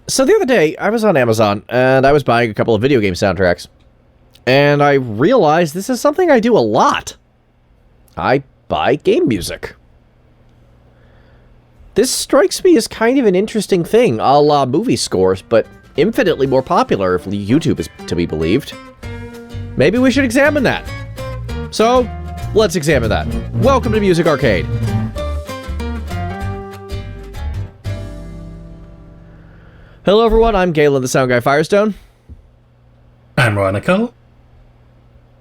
So the other day, I was on Amazon, and I was buying a couple of video game soundtracks. And I realized this is something I do a lot. I buy game music. This strikes me as kind of an interesting thing, a la movie scores, but infinitely more popular if YouTube is to be believed. Maybe we should examine that. So, let's examine that. Welcome to Music Arcade. Hello everyone, I'm Galen, the sound guy Firestone. I'm Ranakel.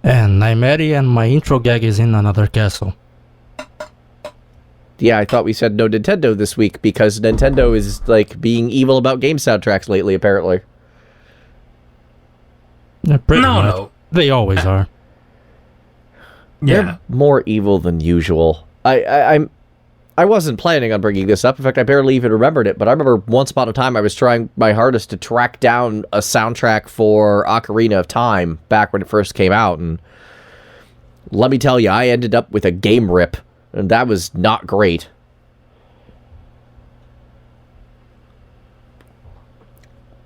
And I'm Eddie, and my intro gag is in another castle. Yeah, I thought we said no Nintendo this week because Nintendo is, like, being evil about game soundtracks lately, apparently. Yeah, pretty much. No. They always are. Yeah. They're more evil than usual. I wasn't planning on bringing this up. In fact, I barely even remembered it, but I remember once upon a time I was trying my hardest to track down a soundtrack for Ocarina of Time back when it first came out, and let me tell you, I ended up with a game rip, and that was not great.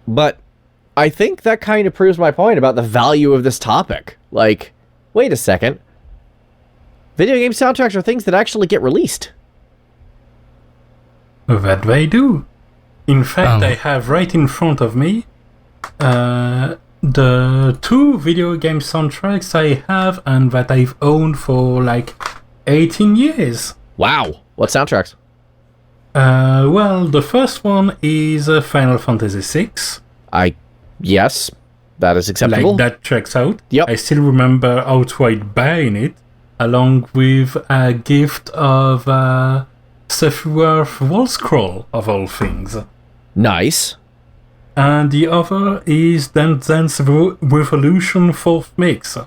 But I think that kind of proves my point about the value of this topic. Like, wait a second. Video game soundtracks are things that actually get released. That they do. In fact, I have right in front of me the two video game soundtracks I have and that I've owned for like 18 years. Wow. What soundtracks? Well, the first one is Final Fantasy VI. Yes, that is acceptable. Like, that checks out. Yep. I still remember outright buying it, along with a gift of Sephiroth Wall Scroll, of all things. Nice. And the other is Dance Dance Revolution 4th Mix.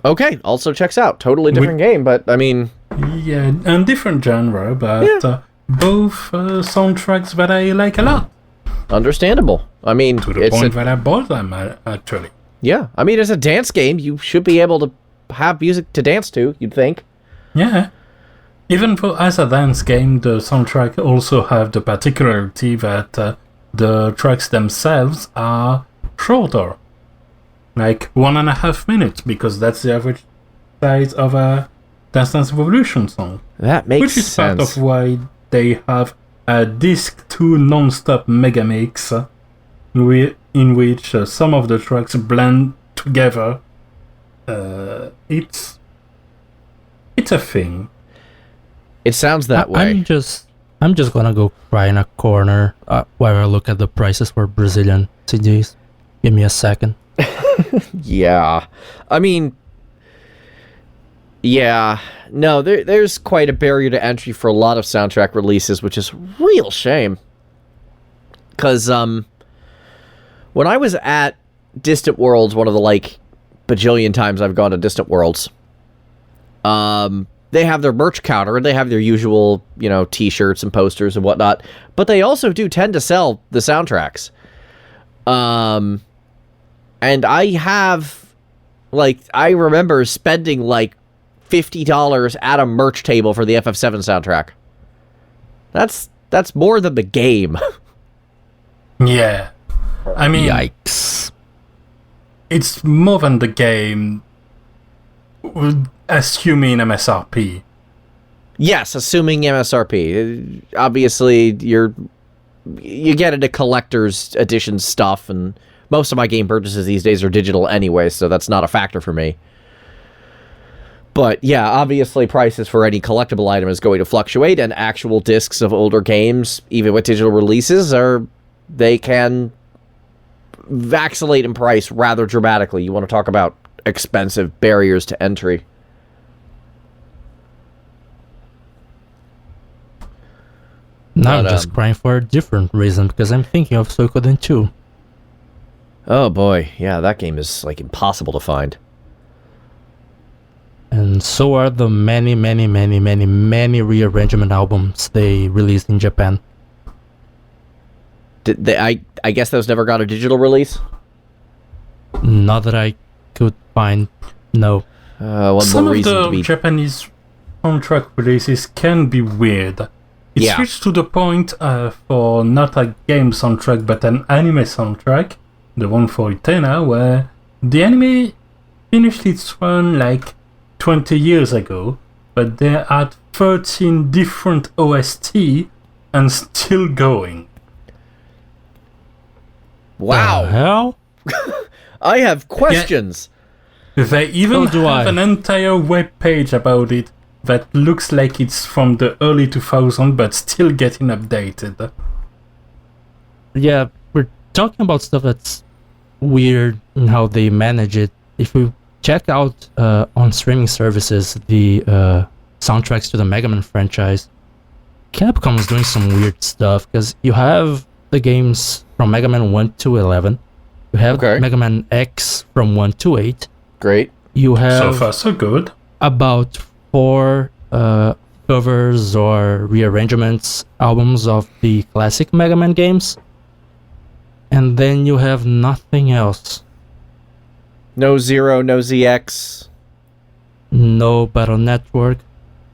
Okay, also checks out. Totally different game, but I mean... Yeah, and different genre, but both soundtracks that I like a lot. Understandable. I mean... To the point that I bought them, actually. Yeah, I mean, as a dance game, you should be able to have music to dance to, you'd think. Yeah. Even as a dance game, the soundtrack also have the particularity that the tracks themselves are shorter. Like 1.5 minutes, because that's the average size of a Dance Dance Revolution song. That makes sense. Which is part of why they have a Disc 2 non-stop mega mix in which some of the tracks blend together. It's a thing. It sounds that way. I'm just gonna go cry in a corner while I look at the prices for Brazilian CDs. Give me a second. Yeah. I mean... Yeah. No, there's quite a barrier to entry for a lot of soundtrack releases, which is a real shame. Because, when I was at Distant Worlds, one of the, like, bajillion times I've gone to Distant Worlds, they have their merch counter, and they have their usual, t-shirts and posters and whatnot, but they also do tend to sell the soundtracks. And I have, I remember spending, $50 at a merch table for the FF7 soundtrack. That's more than the game. Yeah. I mean... Yikes. It's more than the game... Assuming MSRP. Yes, assuming MSRP. Obviously, you get into collector's edition stuff, and most of my game purchases these days are digital anyway, so that's not a factor for me. But yeah, obviously prices for any collectible item is going to fluctuate, and actual discs of older games, even with digital releases, they can vacillate in price rather dramatically. You want to talk about expensive barriers to entry. Now I'm just crying for a different reason, because I'm thinking of Suikoden 2. Oh boy, yeah, that game is, impossible to find. And so are the many rearrangement albums they released in Japan. Did they, I guess those never got a digital release? Not that I could find, no. Some of the Japanese soundtrack releases can be weird. It's reached to the point for not a game soundtrack but an anime soundtrack, the one for Utena, where the anime finished its run like 20 years ago, but they're at 13 different OST and still going. Wow. The hell? I have questions. Yeah. They even have an entire web page about it that looks like it's from the early 2000s but still getting updated. Yeah, we're talking about stuff that's weird in how they manage it. If we check out on streaming services the soundtracks to the Mega Man franchise, Capcom is doing some weird stuff, because you have the games from Mega Man 1 to 11, you have Mega Man X from 1 to 8. Great. You have so far so good. About 4 covers or rearrangements albums of the classic Mega Man games, and then you have nothing else. No Zero, no ZX, no Battle Network,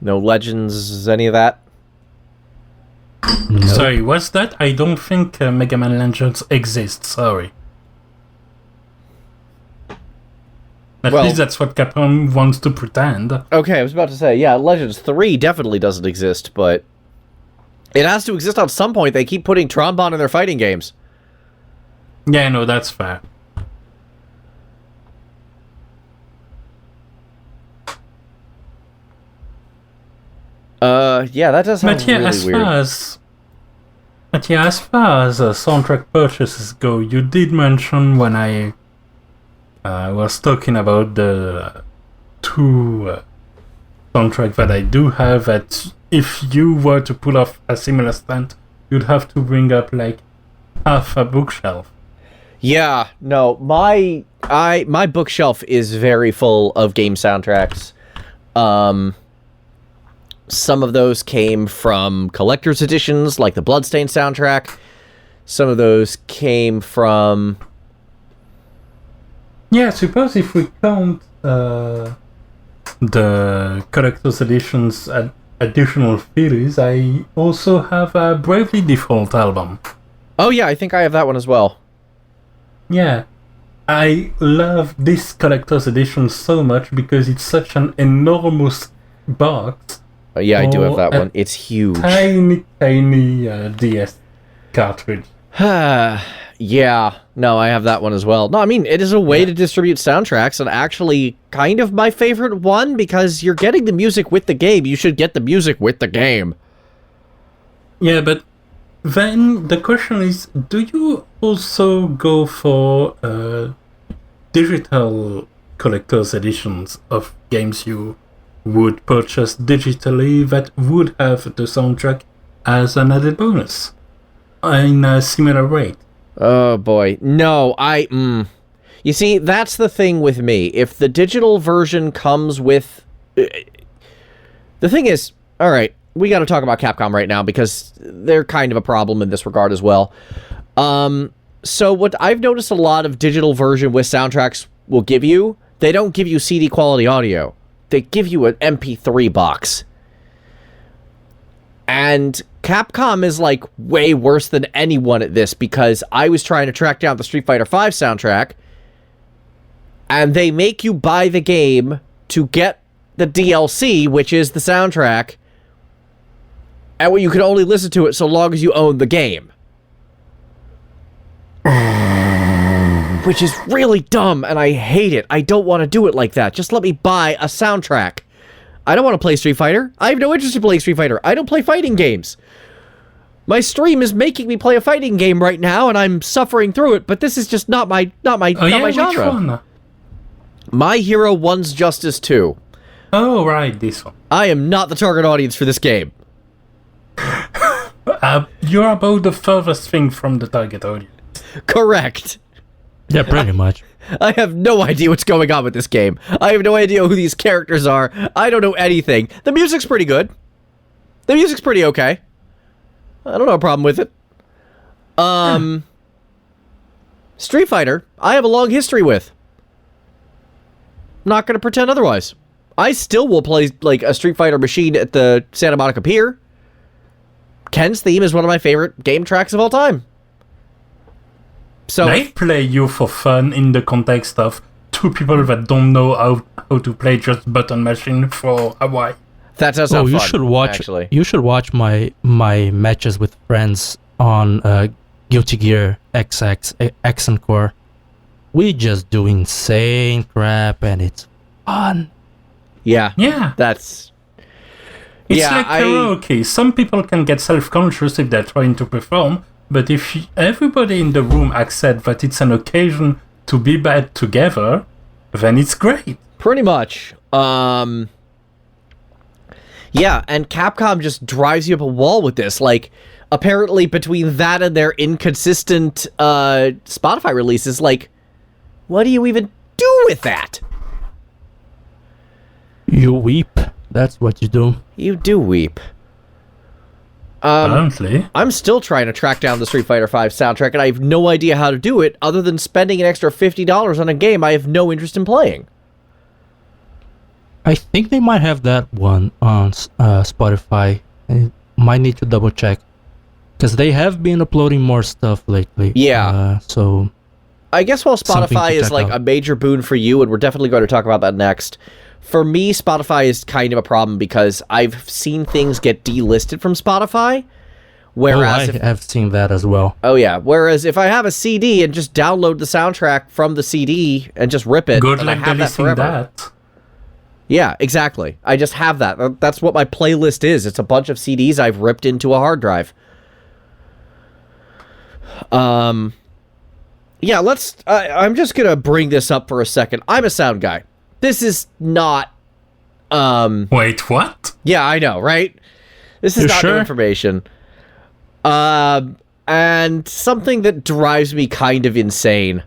no Legends, any of that. no. Sorry, what's that? I don't think Mega Man Legends exists, sorry. At least that's what Capcom wants to pretend. Okay, I was about to say, yeah, Legends 3 definitely doesn't exist, but it has to exist at some point. They keep putting Trombone in their fighting games. Yeah, no, that's fair. Yeah, that does sound really weird. As far as soundtrack purchases go, you did mention when I was talking about the 2 soundtrack that I do have, that if you were to pull off a similar stunt, you'd have to bring up like half a bookshelf. Yeah, no, my bookshelf is very full of game soundtracks. Some of those came from collector's editions, like the Bloodstained soundtrack. Some of those came from... Yeah, I suppose if we count the collector's editions additional feelings, I also have a Bravely Default album. Oh yeah, I think I have that one as well. Yeah, I love this collector's edition so much because it's such an enormous box. Yeah, I do have that one. It's huge. Tiny DS cartridge. Yeah, no, I have that one as well. No, I mean, it is a way to distribute soundtracks, and actually kind of my favorite one, because you're getting the music with the game. You should get the music with the game. Yeah, but then the question is, do you also go for digital collector's editions of games you would purchase digitally that would have the soundtrack as an added bonus in a similar rate? Oh boy, no, You see, that's the thing with me. If the digital version comes with... The thing is, alright, we gotta talk about Capcom right now, because they're kind of a problem in this regard as well. So what I've noticed a lot of digital version with soundtracks will give you, they don't give you CD quality audio. They give you an MP3 box. And Capcom is like way worse than anyone at this, because I was trying to track down the Street Fighter V soundtrack, and they make you buy the game to get the DLC, which is the soundtrack, and you can only listen to it so long as you own the game. Which is really dumb, and I hate it. I don't want to do it like that. Just let me buy a soundtrack. I don't want to play Street Fighter. I have no interest in playing Street Fighter. I don't play fighting games. My stream is making me play a fighting game right now, and I'm suffering through it, but this is just not my genre. Which one? My Hero One's Justice 2. Oh, right, this one. I am not the target audience for this game. You're about the furthest thing from the target audience. Correct. Yeah, pretty much. I have no idea what's going on with this game. I have no idea who these characters are. I don't know anything. The music's pretty good. The music's pretty okay. I don't have a problem with it. Street Fighter, I have a long history with. Not gonna pretend otherwise. I still will play, like, a Street Fighter machine at the Santa Monica Pier. Ken's theme is one of my favorite game tracks of all time. So I play you for fun in the context of two people that don't know how to play just button machine for a while. that does sound you fun, should watch. actually. You should watch my matches with friends on Guilty Gear XX X and Core. We just do insane crap, and it's fun. Yeah. Yeah. That's... It's Yeah, like karaoke. Some people can get self-conscious if they're trying to perform, but if everybody in the room accepts that it's an occasion to be bad together, then it's great. Pretty much. Yeah, and Capcom just drives you up a wall with this. Like, apparently between that and their inconsistent Spotify releases, like, what do you even do with that? You weep. That's what you do. You do weep. Apparently. I'm still trying to track down the Street Fighter V soundtrack, and I have no idea how to do it other than spending an extra $50 on a game I have no interest in playing. I think they might have that one on Spotify. I might need to double check. Because they have been uploading more stuff lately. Yeah. So I guess while Something Spotify to is check like out. a major boon for you, and we're definitely going to talk about that next, for me, Spotify is kind of a problem because I've seen things get delisted from Spotify. Whereas I have seen that as well. Whereas if I have a CD and just download the soundtrack from the CD and just rip it, Good then I luck have that deleting forever. that. Yeah, exactly. I just have that. That's what my playlist is. It's a bunch of CDs I've ripped into a hard drive. Yeah, I'm just gonna bring this up for a second. I'm a sound guy. This is not, Wait, what? yeah, I know, right? This is You not new sure? information. And something that drives me kind of insane.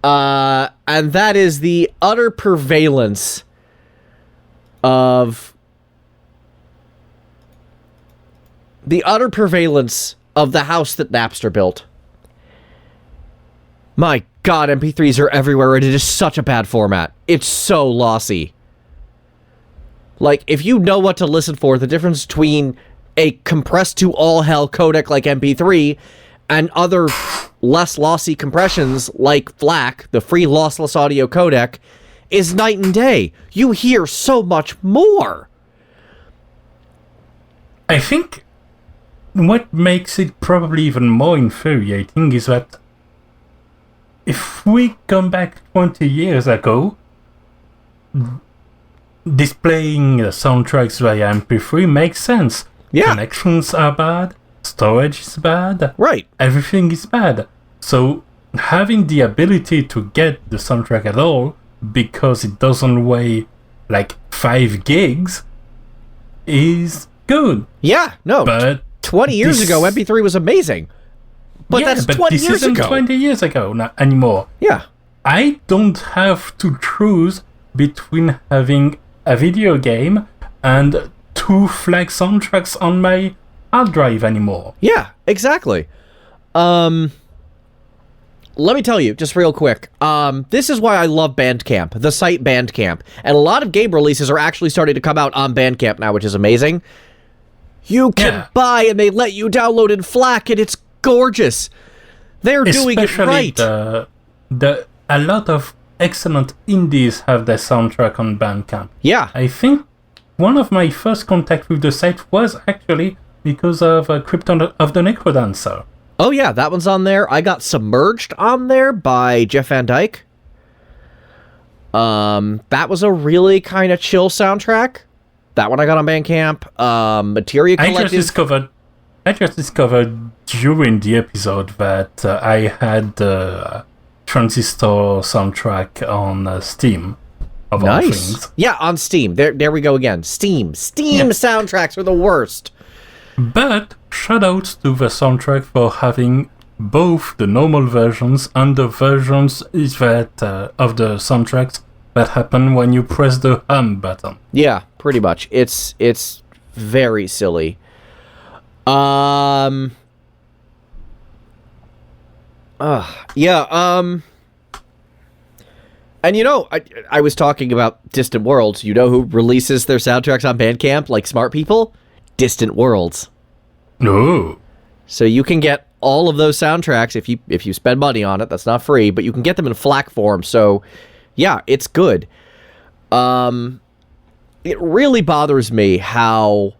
And that is the utter prevalence of the house that Napster built. My God, MP3s are everywhere, and it is such a bad format. It's so lossy. Like, if you know what to listen for, the difference between a compressed to all hell codec like MP3 and other less lossy compressions like FLAC, the free lossless audio codec, is night and day. You hear so much more. I think what makes it probably even more infuriating is that if we come back 20 years ago, displaying soundtracks via MP3 makes sense. Yeah. Connections are bad, storage is bad, Right. everything is bad. So having the ability to get the soundtrack at all because it doesn't weigh like 5 gigs is good. Yeah, no. But 20 years this- ago, MP3 was amazing. But yeah, that's but 20 this years isn't ago. 20 years ago anymore. Yeah. I don't have to choose between having a video game and 2 FLAC soundtracks on my hard drive anymore. Yeah, exactly. Let me tell you, just real quick, this is why I love Bandcamp, the site Bandcamp. And a lot of game releases are actually starting to come out on Bandcamp now, which is amazing. You can Yeah. buy and they let you download in FLAC, and it's gorgeous. They're doing it Especially right. a lot of excellent indies have their soundtrack on Bandcamp. Yeah. I think one of my first contact with the site was actually because of Krypton of the Necrodancer. Oh, yeah, that one's on there. I got Submerged on there by Jeff Van Dyke. That was a really kind of chill soundtrack. That one I got on Bandcamp. Materia I Collective. just discovered during the episode that I had the Transistor soundtrack on Steam. Of all Nice. things. Yeah, on Steam. There we go again. Steam soundtracks are the worst. But shoutouts to the soundtrack for having both the normal versions and the versions that of the soundtracks that happen when you press the hum button. Yeah, pretty much. It's very silly. And you know, I was talking about Distant Worlds. You know who releases their soundtracks on Bandcamp like smart people? Distant Worlds. No. So you can get all of those soundtracks if you spend money on it. That's not free, but you can get them in FLAC form. So, yeah, it's good. It really bothers me how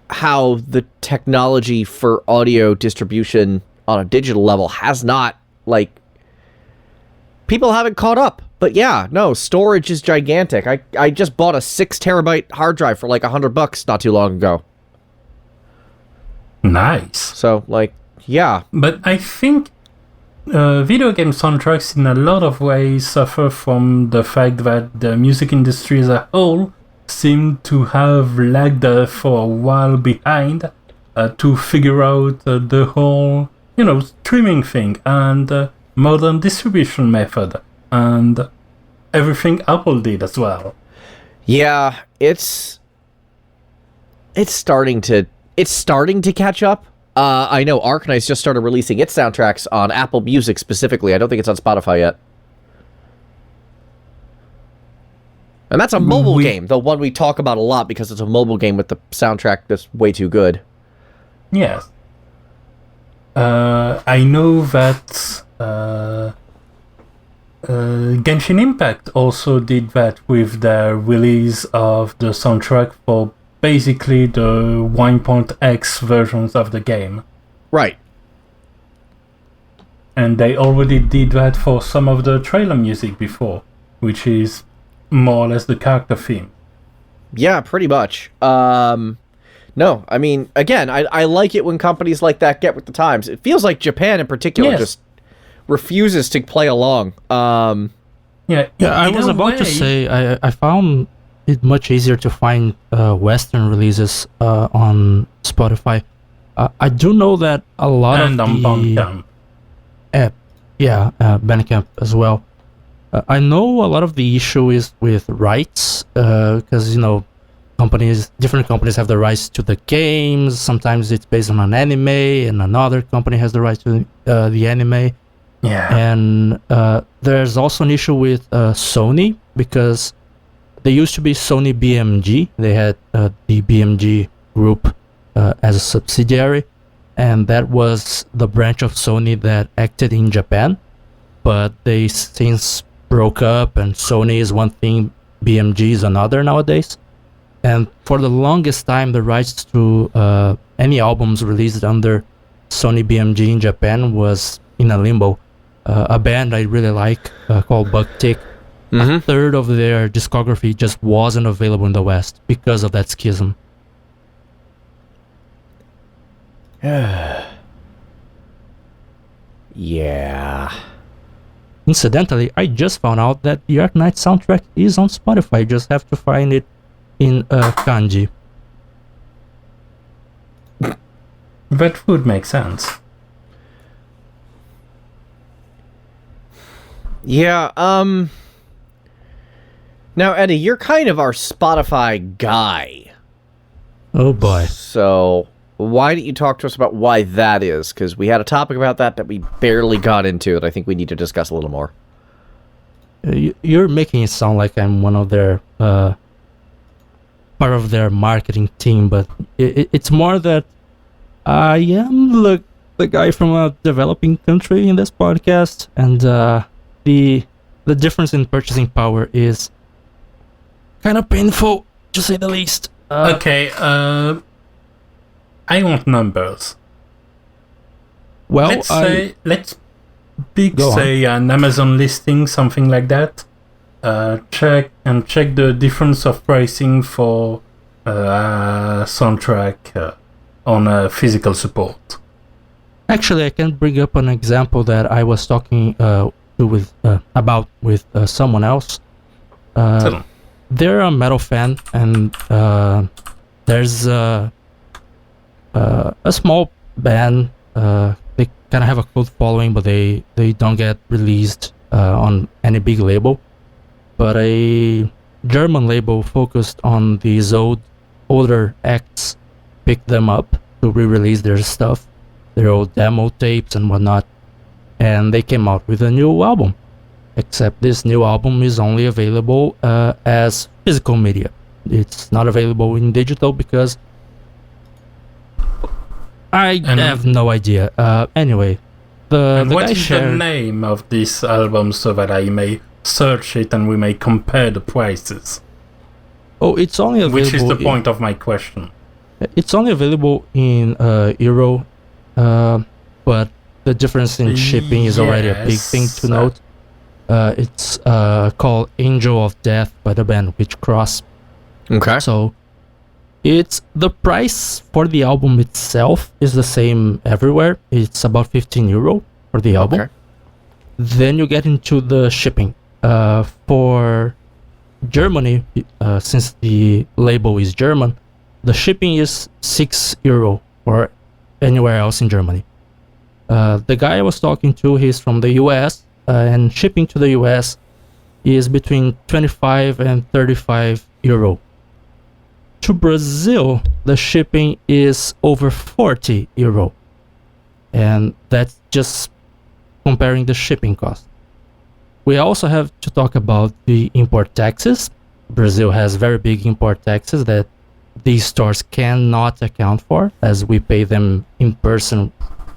the technology for audio distribution on a digital level has not, like, people haven't caught up. But yeah, no, storage is gigantic. I just bought a 6 terabyte hard drive for like $100 not too long ago. Nice. So, like, yeah. But I think video game soundtracks in a lot of ways suffer from the fact that the music industry as a whole seem to have lagged for a while behind to figure out the whole, streaming thing and modern distribution method and everything Apple did as well. Yeah, it's starting to catch up. I know Arknight's just started releasing its soundtracks on Apple Music specifically. I don't think it's on Spotify yet. And that's a mobile game, the one we talk about a lot because it's a mobile game with the soundtrack that's way too good. Yes. I know that Genshin Impact also did that with the release of the soundtrack for basically the 1.x versions of the game. Right. And they already did that for some of the trailer music before, which is more or less the character theme. Yeah, pretty much. No, I mean, again, I like it when companies like that get with the times. It feels like Japan in particular just refuses to play along. Yeah, I was about to say, I found it much easier to find Western releases on Spotify. I do know that a lot and of on the... Bandcamp. Bandcamp as well. I know a lot of the issue is with rights, because, different companies have the rights to the games. Sometimes it's based on an anime, and another company has the rights to the anime. Yeah. And there's also an issue with Sony, because they used to be Sony BMG. They had the BMG group as a subsidiary, and that was the branch of Sony that acted in Japan. But they since broke up, and Sony is one thing, BMG is another nowadays. And for the longest time, the rights to any albums released under Sony BMG in Japan was in a limbo. A band I really like called Bugtick, a third of their discography just wasn't available in the West because of that schism. Yeah. Incidentally, I just found out that the Arknight soundtrack is on Spotify. You just have to find it in kanji. That would make sense. Yeah, now, Eddie, you're kind of our Spotify guy. Oh boy. So, why don't you talk to us about why that is? Because we had a topic about that we barely got into that I think we need to discuss a little more. You're making it sound like I'm one of their... part of their marketing team, but it's more that I am the guy from a developing country in this podcast, and the difference in purchasing power is kind of painful, to say the least. Okay, I want numbers. Well, let's pick, an Amazon listing, something like that. Check the difference of pricing for soundtrack on physical support. Actually, I can bring up an example that I was talking with someone else. They're a metal fan, and there's a small band. They kind of have a cult following, but they don't get released on any big label. But a German label focused on these older acts picked them up to re-release their stuff, their old demo tapes and whatnot, and they came out with a new album. Except this new album is only available as physical media. It's not available in digital because I have no idea. Anyway, the what guy is shared... the name of this album so that I may search it and we may compare the prices? Oh, it's only available... Which is the point of my question. It's only available in Euro, but the difference in shipping is already a big thing to note. It's called Angel of Death by the band Witchcross. Okay. So it's the price for the album itself is the same everywhere. It's about €15 for the album. Okay. Then you get into the shipping. For Germany, since the label is German, the shipping is €6 or anywhere else in Germany. The guy I was talking to, he's from the US, and shipping to the US is between 25 and €35. To Brazil, the shipping is over €40, and that's just comparing the shipping cost. We also have to talk about the import taxes. Brazil has very big import taxes that these stores cannot account for, as we pay them in person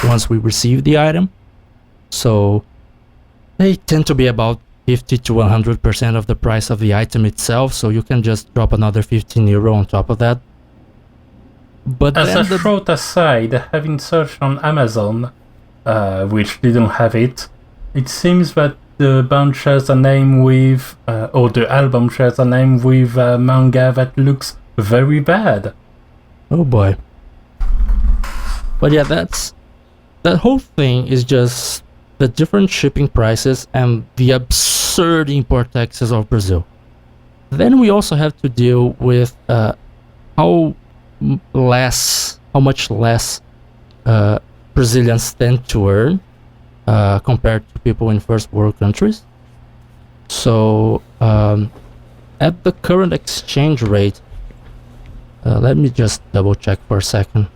once we receive the item. So they tend to be about 50 to 100% of the price of the item itself, so you can just drop another €15 on top of that. But as a short aside, having searched on Amazon, which didn't have it, it seems that the band shares a name with, or the album shares a name with a manga that looks very bad. Oh boy. But yeah, that whole thing is just the different shipping prices and the absurd import taxes of Brazil. Then we also have to deal with how much less Brazilians tend to earn compared to people in first world countries. So at the current exchange rate, let me just double check for a second.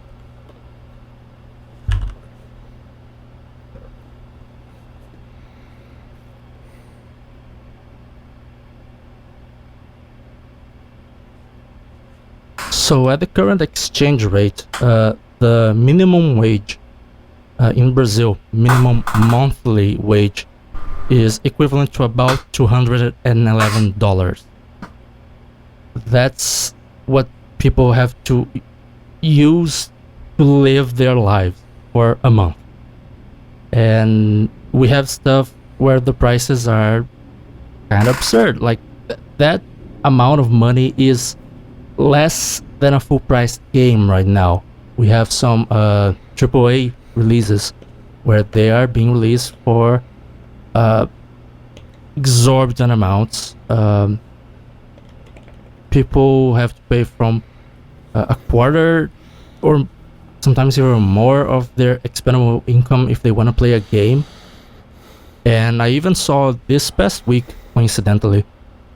So at the current exchange rate, the minimum wage in Brazil, minimum monthly wage, is equivalent to about $211. That's what people have to use to live their lives for a month. And we have stuff where the prices are kind of absurd. Like that amount of money is less than a full price game right now. We have some AAA releases where they are being released for exorbitant amounts. People have to pay from a quarter or sometimes even more of their expendable income if they want to play a game. And I even saw this past week, coincidentally,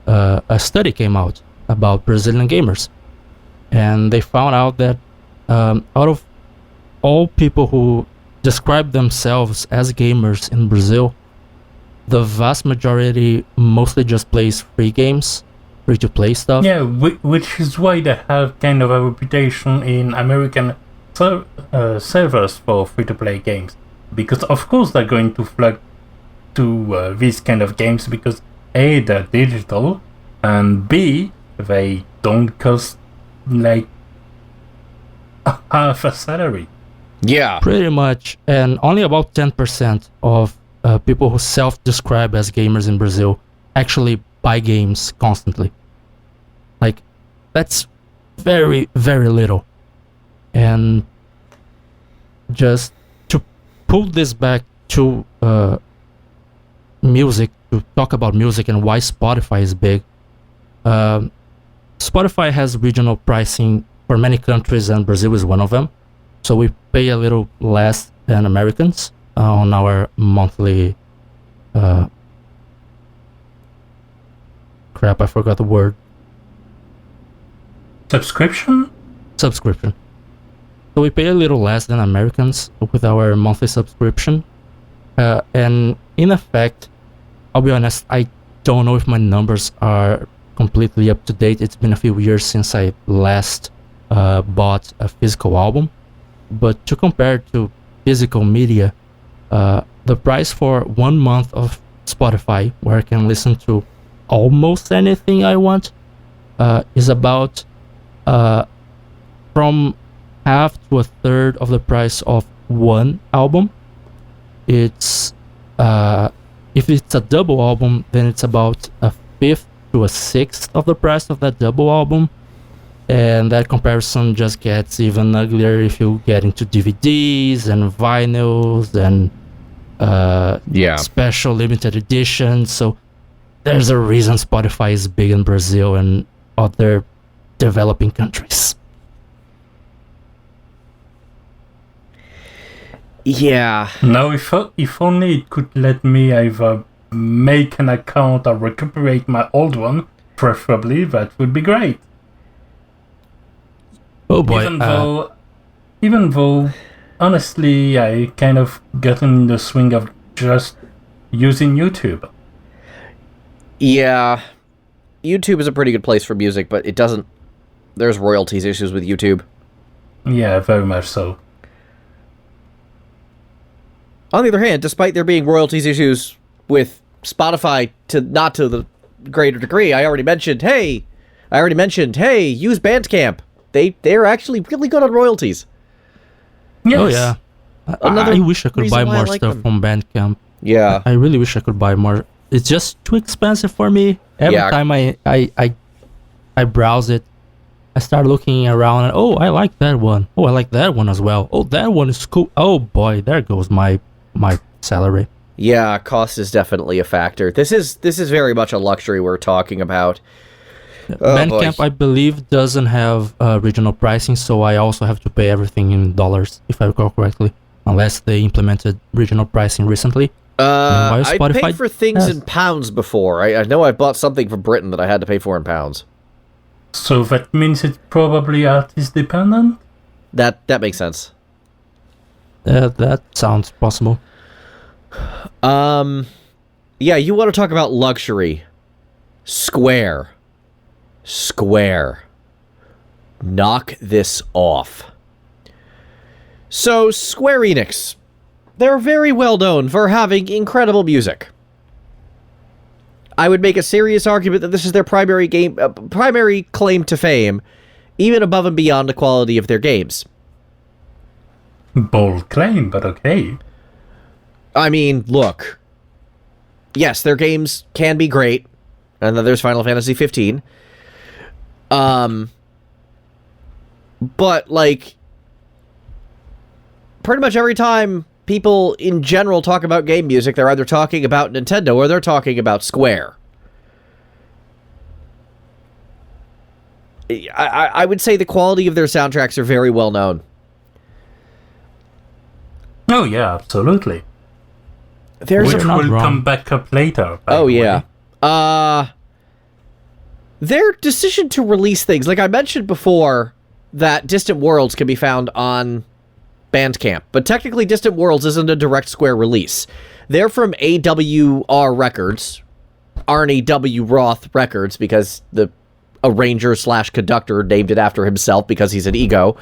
a study came out about Brazilian gamers, and they found out that out of all people who describe themselves as gamers in Brazil, the vast majority mostly just plays free games, free-to-play stuff. Yeah, which is why they have kind of a reputation in American servers for free-to-play games. Because of course they're going to flock to these kind of games because A, they're digital, and B, they don't cost like half a salary. Yeah. Pretty much. And only about 10% of people who self-describe as gamers in Brazil actually buy games constantly. Like, that's very, very little. And just to pull this back to music, to talk about music and why Spotify is big, Spotify has regional pricing for many countries, and Brazil is one of them. So we pay a little less than Americans on our monthly... crap, I forgot the word. Subscription? Subscription. So we pay a little less than Americans with our monthly subscription. And in effect, I'll be honest, I don't know if my numbers are completely up to date. It's been a few years since I last bought a physical album. But to compare to physical media, the price for 1 month of Spotify, where I can listen to almost anything I want, is about from half to a third of the price of one album. It's if it's a double album, then it's about a fifth to a sixth of the price of that double album. And that comparison just gets even uglier if you get into DVDs and vinyls and special limited editions. So there's a reason Spotify is big in Brazil and other developing countries. Yeah. Now, if only it could let me either make an account or recuperate my old one, preferably, that would be great. Oh boy. Even though, honestly, I kind of gotten in the swing of just using YouTube. Yeah. YouTube is a pretty good place for music, but it doesn't... There's royalties issues with YouTube. Yeah, very much so. On the other hand, despite there being royalties issues with Spotify not to the greater degree, I already mentioned, hey, use Bandcamp. They're actually really good on royalties. Yes. Oh yeah. I wish I could buy more stuff from Bandcamp. Yeah. I really wish I could buy more. It's just too expensive for me. Every time I browse it, I start looking around and I like that one. Oh, I like that one as well. Oh, that one is cool. Oh boy, there goes my salary. Yeah, cost is definitely a factor. This is very much a luxury we're talking about. Bandcamp, I believe, doesn't have regional pricing, so I also have to pay everything in dollars, if I recall correctly, unless they implemented regional pricing recently. I paid for things in pounds before. I know I bought something from Britain that I had to pay for in pounds. So that means it's probably artist dependent? That makes sense. That sounds possible. Yeah, you want to talk about luxury. Square. Knock this off. So, Square Enix. They're very well known for having incredible music. I would make a serious argument that this is their primary claim to fame, even above and beyond the quality of their games. Bold claim, but okay. I mean, look. Yes, their games can be great, and then there's Final Fantasy 15. But, like, pretty much every time people in general talk about game music, they're either talking about Nintendo or they're talking about Square. I would say the quality of their soundtracks are very well known. Oh yeah, absolutely. Which will come back up later. Oh yeah. Their decision to release things, like I mentioned before, that Distant Worlds can be found on Bandcamp, but technically Distant Worlds isn't a direct Square release. They're from AWR Records, Arnie W. Roth Records, because the arranger/conductor named it after himself because he's an ego.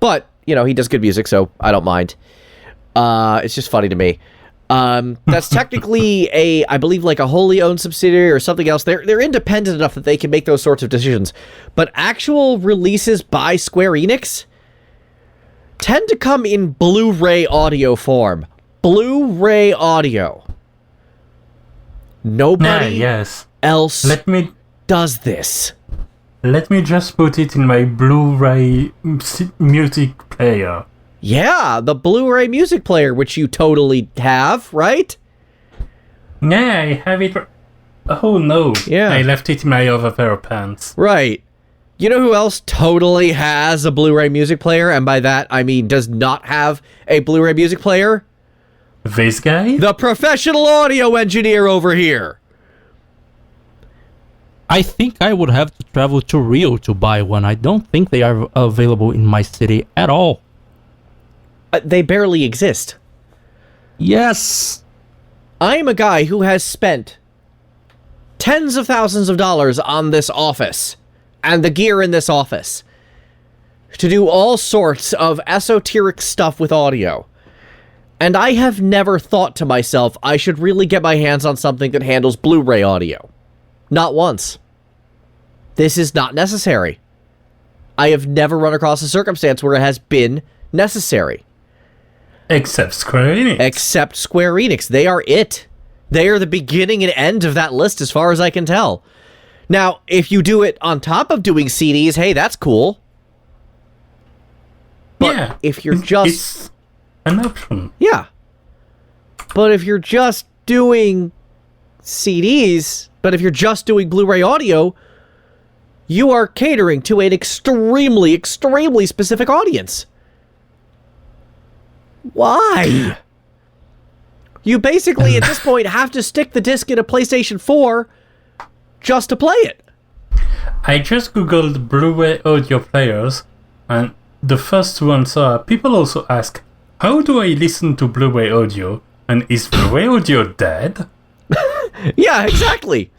But, you know, he does good music, so I don't mind. It's just funny to me. That's technically I believe, like a wholly owned subsidiary or something else. They're independent enough that they can make those sorts of decisions. But actual releases by Square Enix tend to come in BluRay audio form. BluRay audio. Nobody else does this. Let me just put it in my BluRay music player. Yeah, the BluRay music player, which you totally have, right? Yeah, I have it. Oh no. Yeah. I left it in my other pair of pants. Right. You know who else totally has a BluRay music player? And by that, I mean does not have a BluRay music player? This guy? The professional audio engineer over here. I think I would have to travel to Rio to buy one. I don't think they are available in my city at all. They barely exist. Yes. I am a guy who has spent tens of thousands of dollars on this office and the gear in this office. to do all sorts of esoteric stuff with audio. And I have never thought to myself, I should really get my hands on something that handles BluRay audio. Not once. This is not necessary. I have never run across a circumstance where it has been necessary. Except Square Enix. Except Square Enix. They are it. They are the beginning and end of that list as far as I can tell. Now, if you do it on top of doing CDs, hey, that's cool. But if you're just... It's an option. Yeah. But if you're just doing CDs, but if you're just doing Blu-ray audio, you are catering to an extremely, extremely specific audience. Why? You basically, at this point, have to stick the disc in a PlayStation 4 just to play it. I just googled Blu-ray audio players, and the first ones are... People also ask, how do I listen to Blu-ray audio? And is Blu-ray audio dead? Yeah, exactly.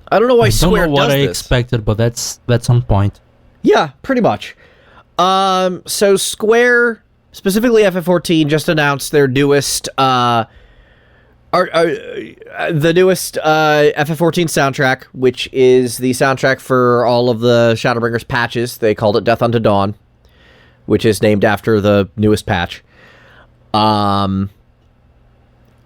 I don't know why Square does this. I don't know what I expected, but that's on point. Yeah, pretty much. So Square, specifically FF14, just announced their newest, the newest FF14 soundtrack, which is the soundtrack for all of the Shadowbringers patches. They called it Death Unto Dawn, which is named after the newest patch.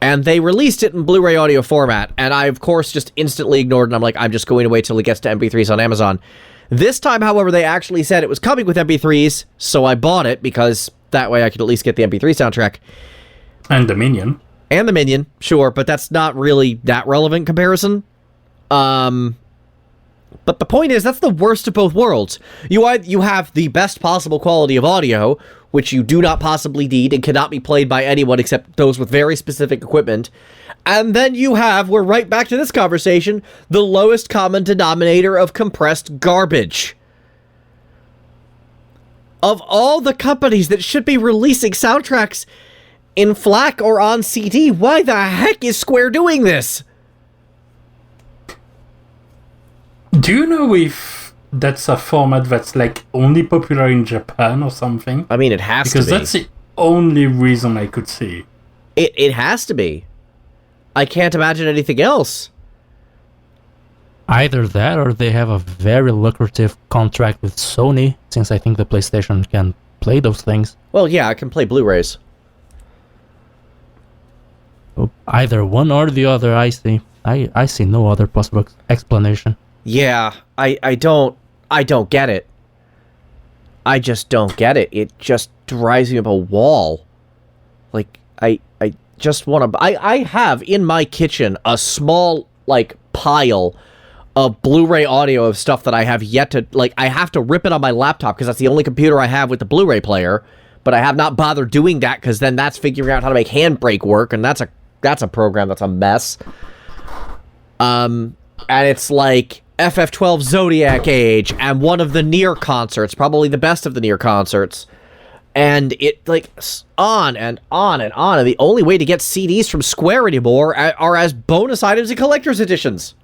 And they released it in Blu-ray audio format, and I, of course, just instantly ignored it, and I'm like, I'm just going to wait till it gets to MP3s on Amazon. This time, however, they actually said it was coming with MP3s, so I bought it, because that way I could at least get the MP3 soundtrack. And the Minion. And the Minion, sure, but that's not really that relevant comparison. But the point is, that's the worst of both worlds. You have the best possible quality of audio, which you do not possibly need and cannot be played by anyone except those with very specific equipment. And then we're right back to this conversation, the lowest common denominator of compressed garbage. Of all the companies that should be releasing soundtracks in FLAC or on CD, why the heck is Square doing this? Do you know if that's a format that's like only popular in Japan or something? I mean, it has to be. Because that's the only reason I could see. It has to be. I can't imagine anything else. Either that, or they have a very lucrative contract with Sony, since I think the PlayStation can play those things. Well, yeah, I can play Blu-rays. Either one or the other, I see. I see no other possible explanation. Yeah, I don't get it. I just don't get it. It just drives me up a wall. Like, I just want to... I have in my kitchen a small, like, pile of Blu-ray audio of stuff that I have yet to... Like, I have to rip it on my laptop because that's the only computer I have with the Blu-ray player, but I have not bothered doing that because then that's figuring out how to make Handbrake work, and that's a program that's a mess. And it's like... FF12 Zodiac Age, and one of the Nier concerts, probably the best of the Nier concerts. And it, like, on and on and on. And the only way to get CDs from Square anymore are as bonus items and collector's editions.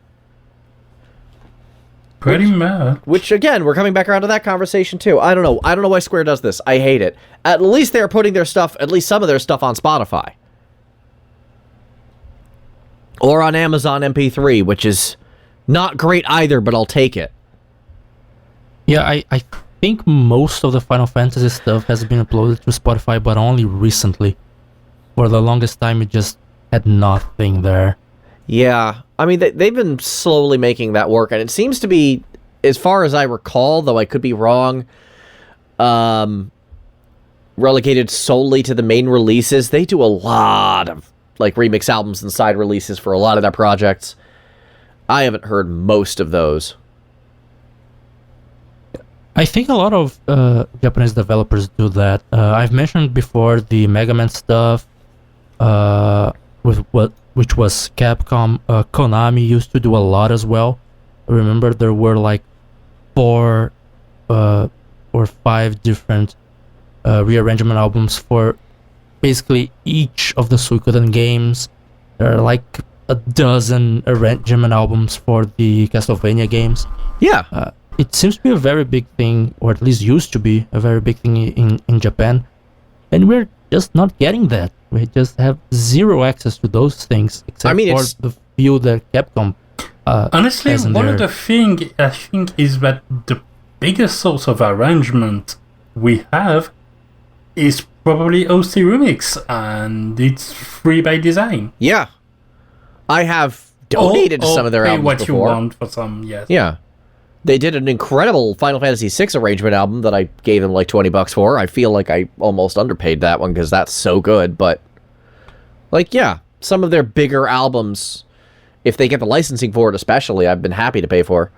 Pretty much. Which, again, we're coming back around to that conversation, too. I don't know why Square does this. I hate it. At least they're putting their stuff, at least some of their stuff, on Spotify. Or on Amazon MP3, which is... not great either, but I'll take it. Yeah, I think most of the Final Fantasy stuff has been uploaded to Spotify, but only recently. For the longest time, it just had nothing there. Yeah, I mean, they've been slowly making that work, and it seems to be, as far as I recall, though I could be wrong, relegated solely to the main releases. They do a lot of, like, remix albums and side releases for a lot of their projects. I haven't heard most of those. I think a lot of Japanese developers do that. I've mentioned before the Mega Man stuff, which was Capcom. Konami used to do a lot as well. I remember there were like 4 or 5 different rearrangement albums for basically each of the Suikoden games. There are like a dozen arrangement albums for the Castlevania games. Yeah. it seems to be a very big thing, or at least used to be a very big thing in Japan, and we're just not getting that. We just have zero access to those things, except for the few that Capcom honestly, one of the things I think is that the biggest source of arrangement we have is probably OC Remix, and it's free by design. Yeah. I have donated to some of their albums what before. you want for some, yes. Yeah. They did an incredible Final Fantasy VI arrangement album that I gave them like $20 for. I feel like I almost underpaid that one because that's so good, but like, yeah, some of their bigger albums, if they get the licensing for it especially, I've been happy to pay for.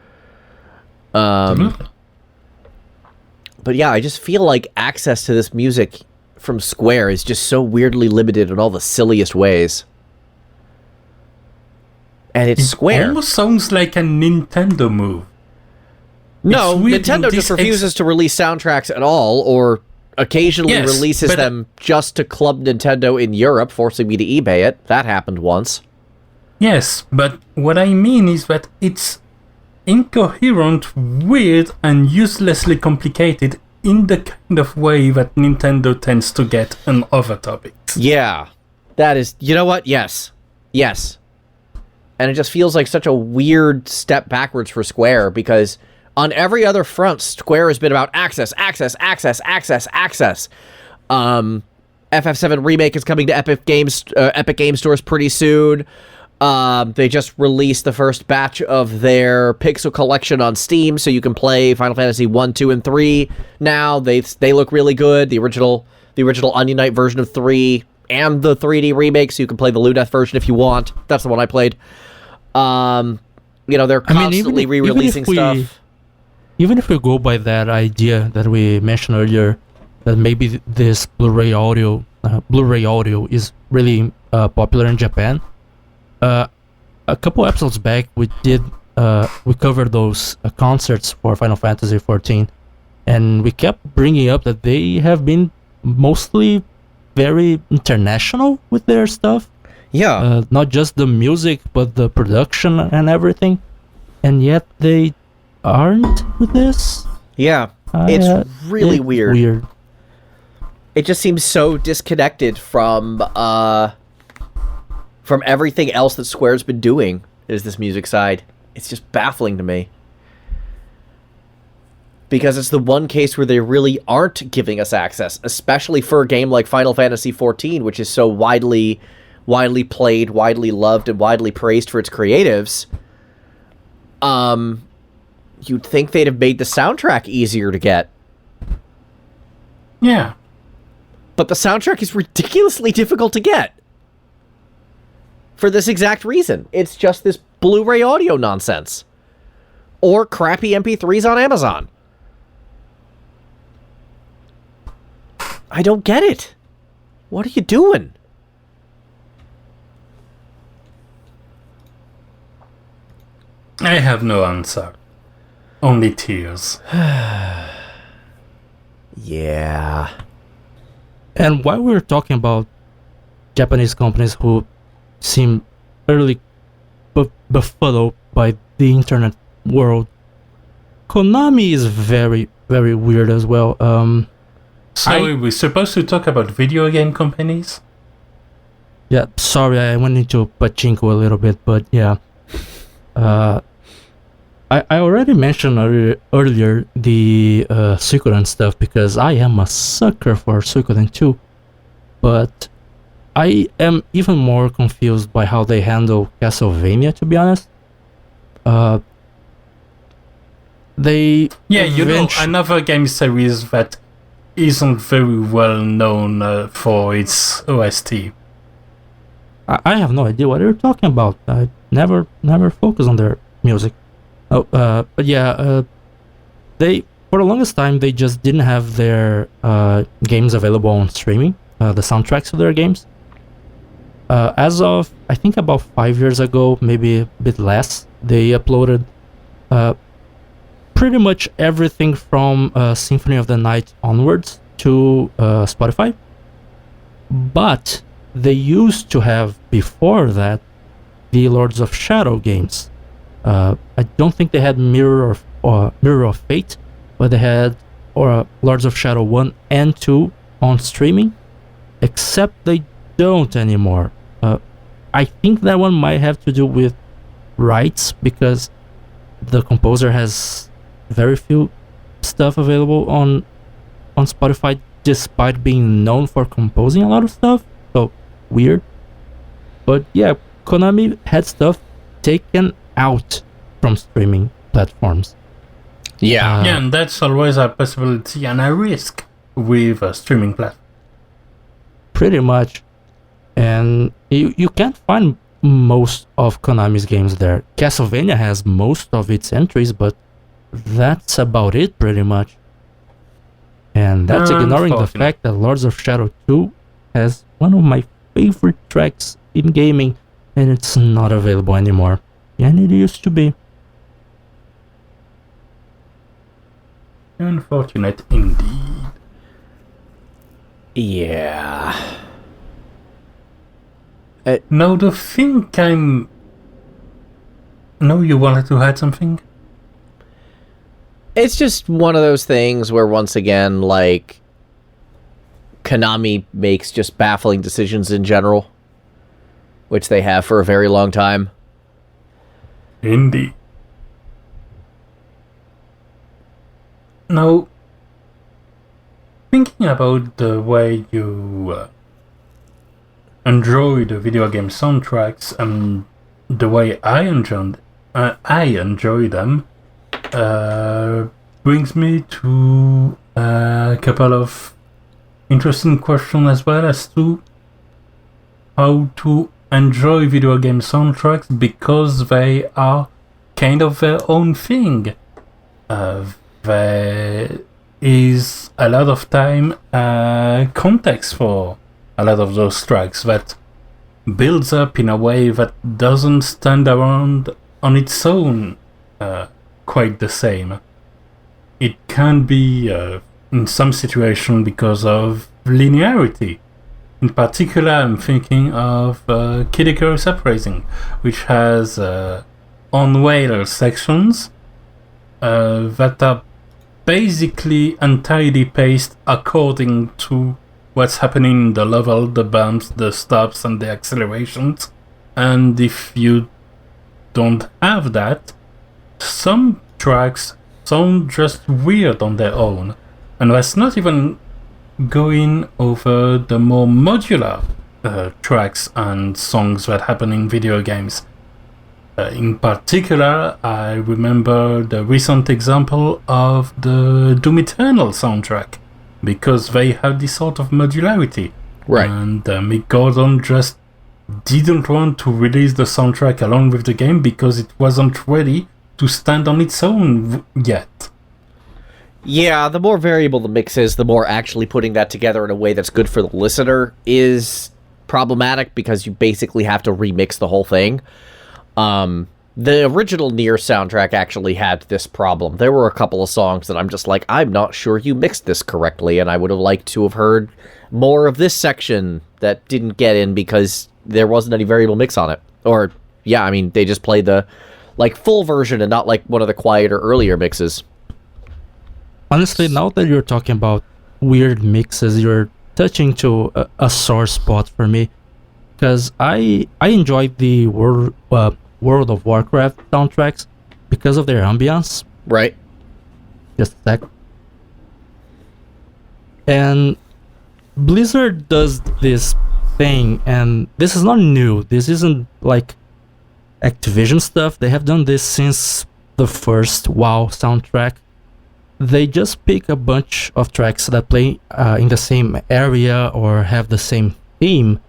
But yeah, I just feel like access to this music from Square is just so weirdly limited in all the silliest ways. And it's Square. It almost sounds like a Nintendo move. No, Nintendo just refuses to release soundtracks at all, or occasionally releases them just to Club Nintendo in Europe, forcing me to eBay it. That happened once. Yes, but what I mean is that it's incoherent, weird, and uselessly complicated in the kind of way that Nintendo tends to get on other topics. Yeah, that is... You know what? Yes. Yes. And it just feels like such a weird step backwards for Square, because on every other front, Square has been about access. FF7 Remake is coming to Epic Game Stores pretty soon. They just released the first batch of their Pixel collection on Steam, so you can play Final Fantasy 1, 2, and 3 now. They look really good. The original Onion Knight version of 3 and the 3D remake, so you can play the Ludeth version if you want. That's the one I played. They're constantly re-releasing stuff. Even if we go by that idea that we mentioned earlier, that maybe this Blu-ray audio is really popular in Japan. A couple episodes back, we covered those concerts for Final Fantasy XIV, and we kept bringing up that they have been mostly very international with their stuff. Yeah. Not just the music, but the production and everything. And yet they aren't with this. Yeah. It's really weird. It just seems so disconnected from everything else that Square's been doing, is this music side. It's just baffling to me. Because it's the one case where they really aren't giving us access, especially for a game like Final Fantasy XIV, which is so widely played, widely loved, and widely praised for its creatives. You'd think they'd have made the soundtrack easier to get. Yeah. But the soundtrack is ridiculously difficult to get. For this exact reason. It's just this Blu-ray audio nonsense. Or crappy MP3s on Amazon. I don't get it. What are you doing? I have no answer. Only tears. Yeah. And while we're talking about Japanese companies who seem utterly befuddled by the internet world, Konami is very, very weird as well. So we're supposed to talk about video game companies? Yeah, sorry, I went into pachinko a little bit, but yeah. I already mentioned earlier the Suikoden stuff, because I am a sucker for Suikoden 2, but I am even more confused by how they handle Castlevania, to be honest. Another game series that isn't very well known for its OST. I have no idea what you're talking about. I never focus on their music. But yeah, they, for the longest time, they just didn't have their games available on streaming, the soundtracks of their games. As of, I think about 5 years ago, maybe a bit less, they uploaded pretty much everything from Symphony of the Night onwards to Spotify. But they used to have, before that, the Lords of Shadow games. I don't think they had Mirror Mirror of Fate, but they had Lords of Shadow 1 and 2 on streaming, except they don't anymore. I think that one might have to do with rights, because the composer has very few stuff available on Spotify, despite being known for composing a lot of stuff. So weird. But yeah, Konami had stuff taken out from streaming platforms. Yeah. Yeah, and that's always a possibility and a risk with a streaming platform. Pretty much. And you can't find most of Konami's games there. Castlevania has most of its entries, but that's about it pretty much. And that's ignoring the fact that Lords of Shadow 2 has one of my favorite tracks in gaming, and it's not available anymore. And it used to be. Unfortunate indeed. Yeah. Now the thing No, you wanted to add something? It's just one of those things where, once again, like, Konami makes just baffling decisions in general, which they have for a very long time. Indeed. Now, thinking about the way you enjoy the video game soundtracks and the way I enjoy them, brings me to a couple of interesting questions as well as to how to enjoy video game soundtracks, because they are kind of their own thing. There is a lot of time context for a lot of those tracks that builds up in a way that doesn't stand around on its own quite the same. It can be in some situation because of linearity. In particular, I'm thinking of Kid Icarus Uprising, which has on-whale sections that are basically entirely paced according to what's happening in the level, the bumps, the stops, and the accelerations. And if you don't have that, some tracks sound just weird on their own. And that's not even going over the more modular tracks and songs that happen in video games. In particular, I remember the recent example of the Doom Eternal soundtrack, because they have this sort of modularity. Right. And Mick Gordon just didn't want to release the soundtrack along with the game because it wasn't ready to stand on its own yet. Yeah, the more variable the mix is, the more actually putting that together in a way that's good for the listener is problematic, because you basically have to remix the whole thing. The original Nier soundtrack actually had this problem. There were a couple of songs that I'm just like, I'm not sure you mixed this correctly, and I would have liked to have heard more of this section that didn't get in because there wasn't any variable mix on it. Or, yeah, I mean, they just played the, like, full version and not, like, one of the quieter earlier mixes. Honestly, now that you're talking about weird mixes, you're touching to a sore spot for me, because I enjoyed the World of Warcraft soundtracks because of their ambience. Right. Just a sec. And Blizzard does this thing, and this is not new. This isn't like Activision stuff. They have done this since the first WoW soundtrack. They just pick a bunch of tracks that play in the same area or have the same theme,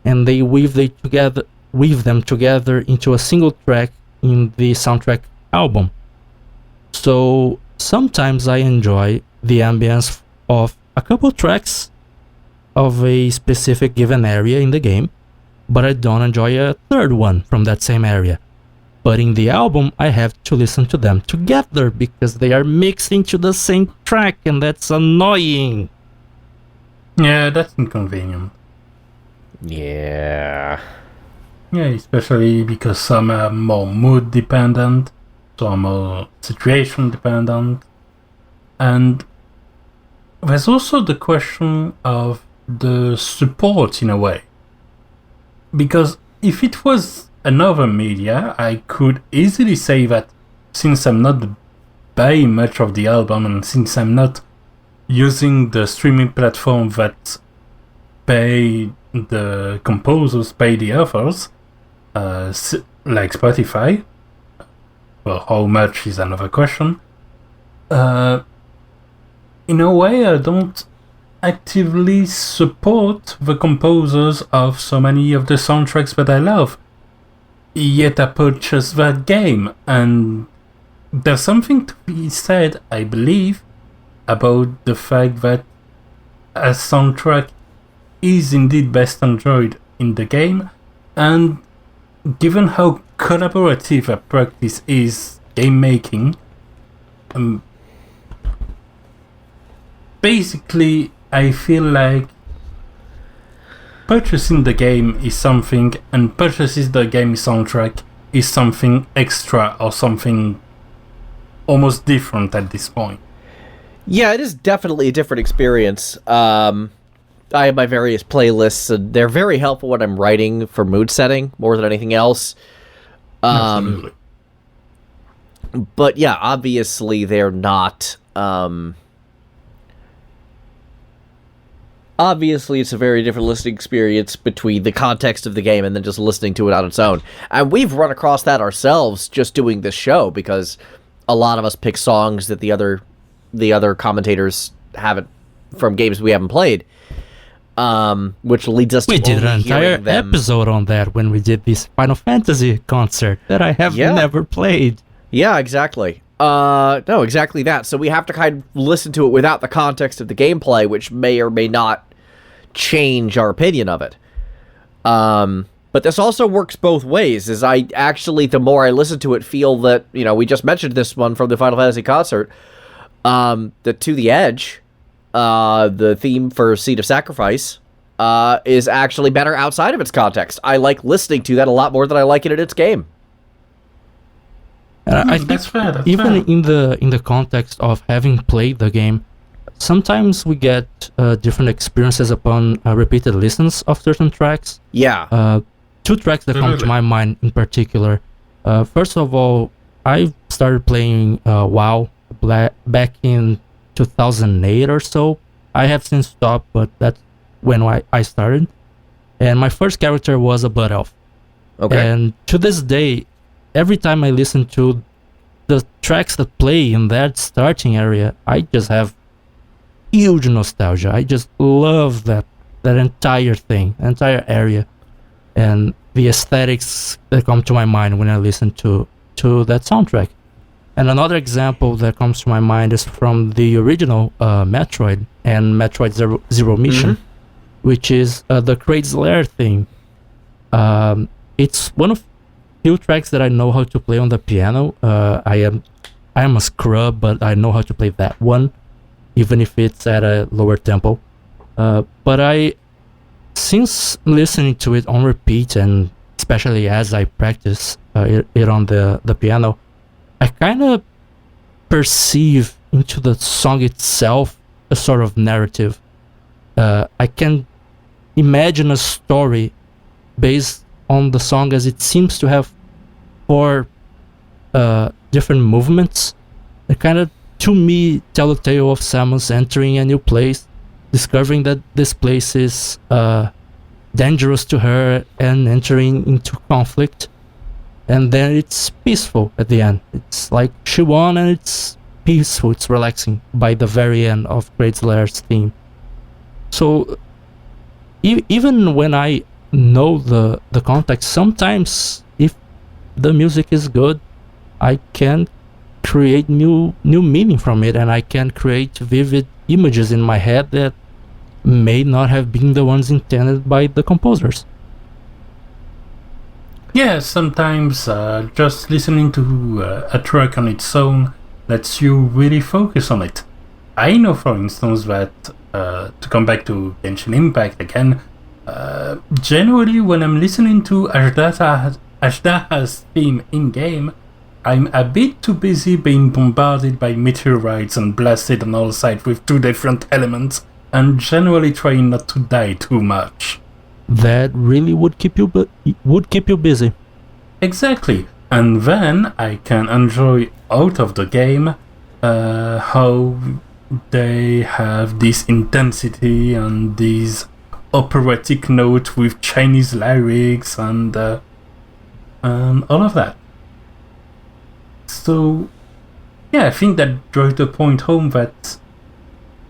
and they weave them together into a single track in the soundtrack album. So sometimes I enjoy the ambience of a couple tracks of a specific given area in the game, but I don't enjoy a third one from that same area. But in the album, I have to listen to them together because they are mixed into the same track, and that's annoying. Yeah, that's inconvenient. Yeah. Yeah, especially because some are more mood dependent. so are more situation dependent. And there's also the question of the support in a way. Because if it was another media, I could easily say that since I'm not buying much of the album and since I'm not using the streaming platform that pay the composers, pay the authors, like Spotify, well, how much is another question. In a way, I don't actively support the composers of so many of the soundtracks that I love. Yet I purchased that game, and there's something to be said, I believe, about the fact that a soundtrack is indeed best enjoyed in the game, and given how collaborative a practice is game making, basically I feel like purchasing the game is something, and purchasing the game soundtrack is something extra or something almost different at this point. Yeah, it is definitely a different experience. I have my various playlists, and they're very helpful when I'm writing for mood setting more than anything else. Absolutely. But yeah, obviously they're not... Obviously, it's a very different listening experience between the context of the game and then just listening to it on its own. And we've run across that ourselves just doing this show, because a lot of us pick songs that the other commentators haven't, from games we haven't played, which leads us to we did an entire them. episode on that when we did this Final Fantasy concert that I have never played. Yeah, exactly. No, exactly that. So we have to kind of listen to it without the context of the gameplay, which may or may not change our opinion of it. But this also works both ways, as I actually, the more I listen to it, feel that, we just mentioned this one from the Final Fantasy concert, the To the Edge, the theme for Seed of Sacrifice, is actually better outside of its context. I like listening to that a lot more than I like it in its game. I think that's fair. That's even fair. in the context of having played the game, sometimes we get different experiences upon repeated listens of certain tracks. Yeah. Two tracks that come to my mind in particular. First of all, I started playing WoW back in 2008 or so. I have since stopped, but that's when I started. And my first character was a Blood Elf. Okay. And to this day, every time I listen to the tracks that play in that starting area, I just have huge nostalgia. I just love that entire thing, entire area, and the aesthetics that come to my mind when I listen to that soundtrack. And another example that comes to my mind is from the original Metroid and Metroid Zero Mission, which is the Kraid's Lair theme. It's one of few tracks that I know how to play on the piano. I am a scrub, but I know how to play that one, even if it's at a lower tempo. But since listening to it on repeat, and especially as I practice it on the piano, I kind of perceive into the song itself a sort of narrative. I can imagine a story based on the song, as it seems to have 4 different movements. It kind of, to me, tell the tale of Samus entering a new place, discovering that this place is dangerous to her, and entering into conflict. And then it's peaceful at the end. It's like she won, and it's peaceful, it's relaxing by the very end of Kraid's Lair's theme. So even when I know the context, sometimes if the music is good, I can create new meaning from it, and I can create vivid images in my head that may not have been the ones intended by the composers. Yeah, sometimes just listening to a track on its own lets you really focus on it. I know, for instance, that to come back to Genshin Impact again, generally when I'm listening to Ashdaha's theme in-game, I'm a bit too busy being bombarded by meteorites and blasted on all sides with two different elements, and generally trying not to die too much. That really would keep you busy. Exactly, and then I can enjoy out of the game how they have this intensity and this operatic note with Chinese lyrics and all of that. So, yeah, I think that drives the point home that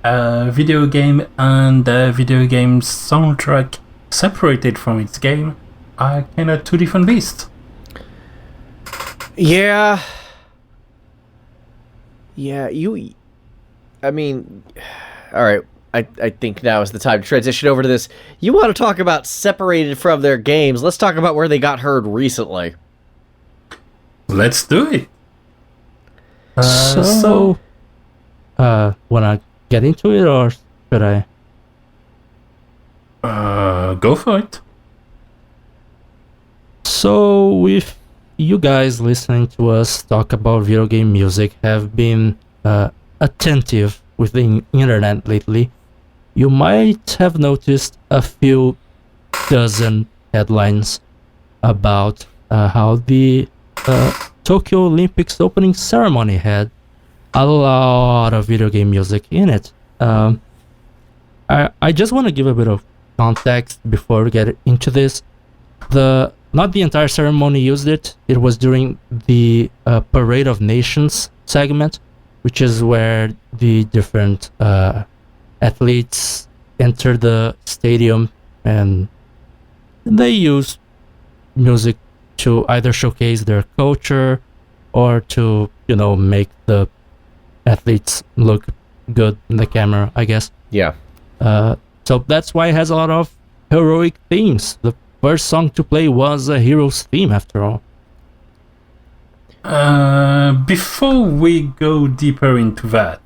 a video game and a video game soundtrack separated from its game are kind of two different beasts. Yeah. I mean, all right. I think now is the time to transition over to this. You want to talk about separated from their games? Let's talk about where they got heard recently. Let's do it. Wanna get into it, or should I? Go for it. So, if you guys listening to us talk about video game music have been attentive with the internet lately, you might have noticed a few dozen headlines about how the Tokyo Olympics opening ceremony had a lot of video game music in it. I just want to give a bit of context before we get into this. Not the entire ceremony used it. It was during the Parade of Nations segment, which is where the different athletes enter the stadium, and they use music to either showcase their culture or to, make the athletes look good in the camera, I guess. Yeah. So that's why it has a lot of heroic themes. The first song to play was a hero's theme, after all. Before we go deeper into that,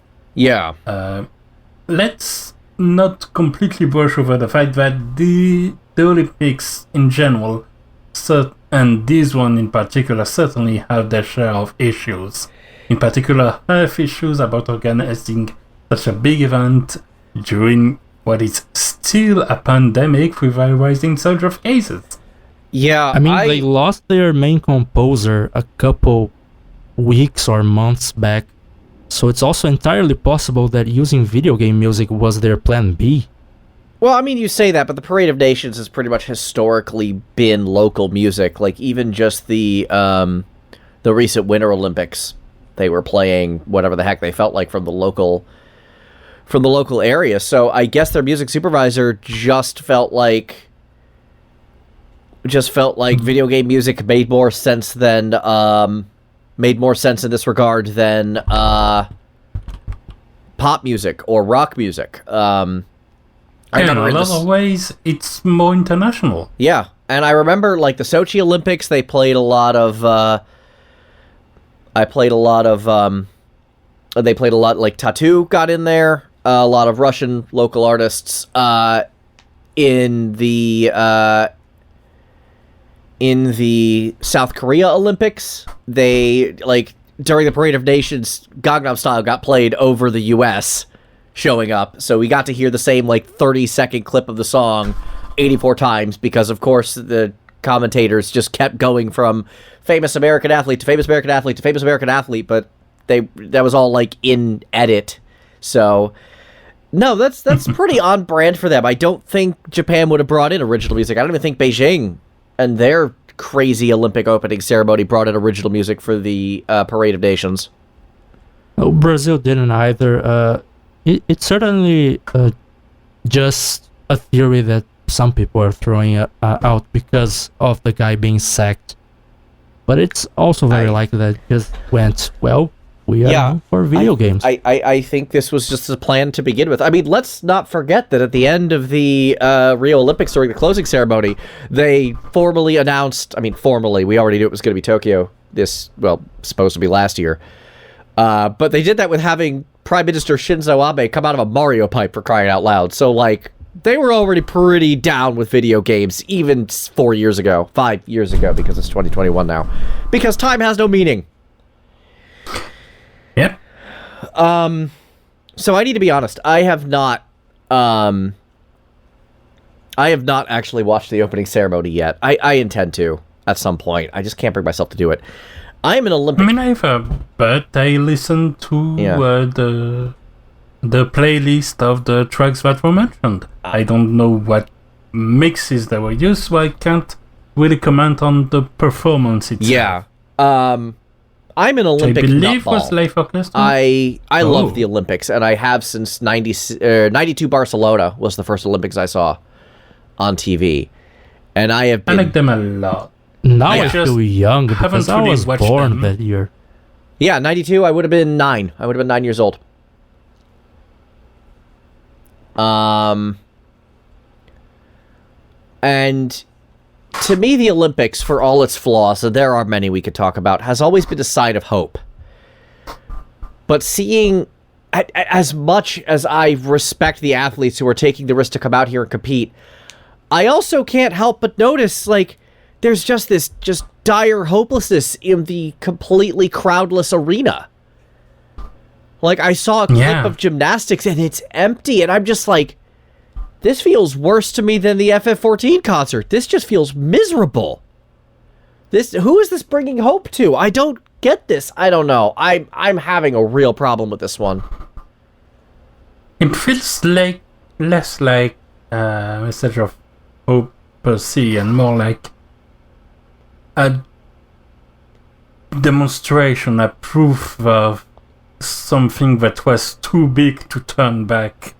let's not completely brush over the fact that the Olympics in general, and this one in particular, certainly have their share of issues. In particular, health issues about organizing such a big event during what is still a pandemic with a rising surge of cases. Yeah, I mean, they lost their main composer a couple weeks or months back, so it's also entirely possible that using video game music was their plan B. Well, I mean, you say that, but the Parade of Nations has pretty much historically been local music. Like, even just the recent Winter Olympics, they were playing whatever the heck they felt like from the local area. So I guess their music supervisor just felt like video game music made more sense in this regard than pop music or rock music. In a lot of ways, it's more international. Yeah, and I remember like the Sochi Olympics, they played a lot like Tattoo got in there. A lot of Russian local artists in the South Korea Olympics. They during the Parade of Nations, Gangnam Style got played over the U.S. showing up, so we got to hear the same 30-second clip of the song 84 times because, of course, the commentators just kept going from famous American athlete to famous American athlete to famous American athlete, but that was all in edit. So no, that's pretty on brand for them. I don't think Japan would have brought in original music. I don't even think Beijing and their crazy Olympic opening ceremony brought in original music for the Parade of Nations. No, Brazil didn't either. It's certainly just a theory that some people are throwing out because of the guy being sacked. But it's also very likely that it just went, well, we are known for video games. I think this was just a plan to begin with. I mean, let's not forget that at the end of the Rio Olympics during the closing ceremony, they formally announced, we already knew it was going to be Tokyo supposed to be last year. But they did that with having Prime Minister Shinzo Abe come out of a Mario pipe, for crying out loud. So, they were already pretty down with video games, even 5 years ago, because it's 2021 now. Because time has no meaning. Yep. So I need to be honest. I have not actually watched the opening ceremony yet. I intend to at some point. I just can't bring myself to do it. I'm an Olympic. I mean, but I listened to the playlist of the tracks that were mentioned. I don't know what mixes that were used, so I can't really comment on the performance itself. Yeah. I'm an Olympic I believe nutball. was Life Orchestra. I love the Olympics, and I have since 92 Barcelona was the first Olympics I saw on TV. And I have been... I like them a lot. Now I I just feel young because haven't I really was watched born them. that year. Yeah, 92, I would have been 9. I would have been 9 years old. And to me, the Olympics, for all its flaws, and there are many we could talk about, has always been a sign of hope. But seeing, as much as I respect the athletes who are taking the risk to come out here and compete, I also can't help but notice, like, there's just this dire hopelessness in the completely crowdless arena. Like, I saw a clip of gymnastics, and it's empty, and I'm just like, this feels worse to me than the FF14 concert. This just feels miserable. Who is this bringing hope to? I don't get this. I don't know. I'm having a real problem with this one. It feels like less like a message of hope per se, and more like a demonstration, a proof of something that was too big to turn back.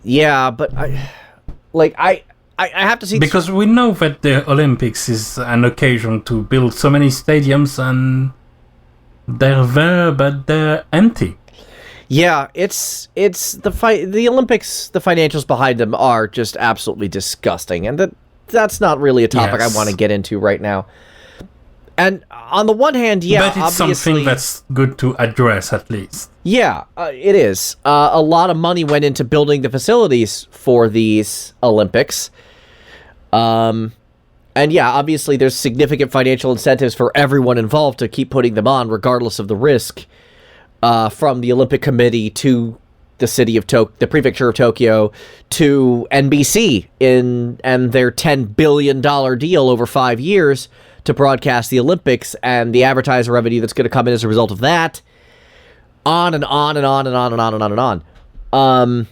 Yeah, but I have to see... Because we know that the Olympics is an occasion to build so many stadiums, and they're there, but they're empty. Yeah, it's the Olympics, the financials behind them are just absolutely disgusting, and that's not really a topic I want to get into right now. And on the one hand, yeah, but it's something that's good to address at least. Yeah, it is. A lot of money went into building the facilities for these Olympics. And yeah, obviously there's significant financial incentives for everyone involved to keep putting them on, regardless of the risk, from the Olympic Committee to the city of the prefecture of Tokyo to NBC and their $10 billion deal over 5 years to broadcast the Olympics and the advertiser revenue that's going to come in as a result of that. On and on and on and on and on and on and on.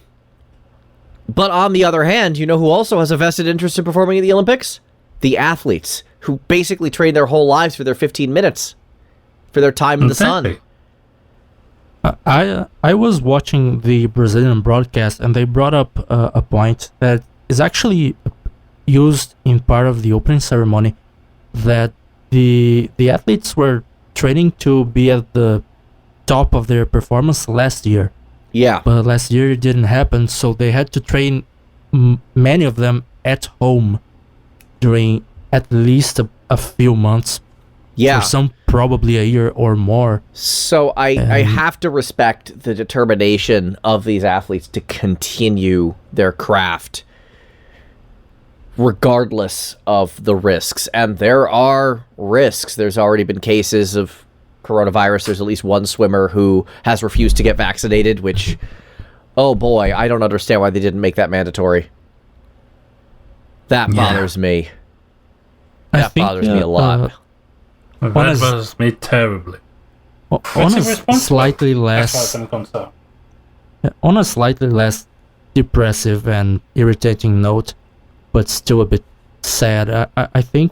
But on the other hand, you know who also has a vested interest in performing at the Olympics? The athletes, who basically train their whole lives for their 15 minutes, for their time in the sun. I was watching the Brazilian broadcast, and they brought up a point that is actually used in part of the opening ceremony, that the athletes were training to be at the top of their performance last year. Yeah. But last year it didn't happen, so they had to train many of them at home during at least a few months. Yeah. For some, probably a year or more. So I have to respect the determination of these athletes to continue their craft regardless of the risks. And there are risks. There's already been cases of coronavirus. There's at least one swimmer who has refused to get vaccinated, which, oh boy, I don't understand why they didn't make that mandatory. That bothers me. That bothers me a lot. That bothers me terribly. On a slightly less depressive and irritating note, but still a bit sad, I think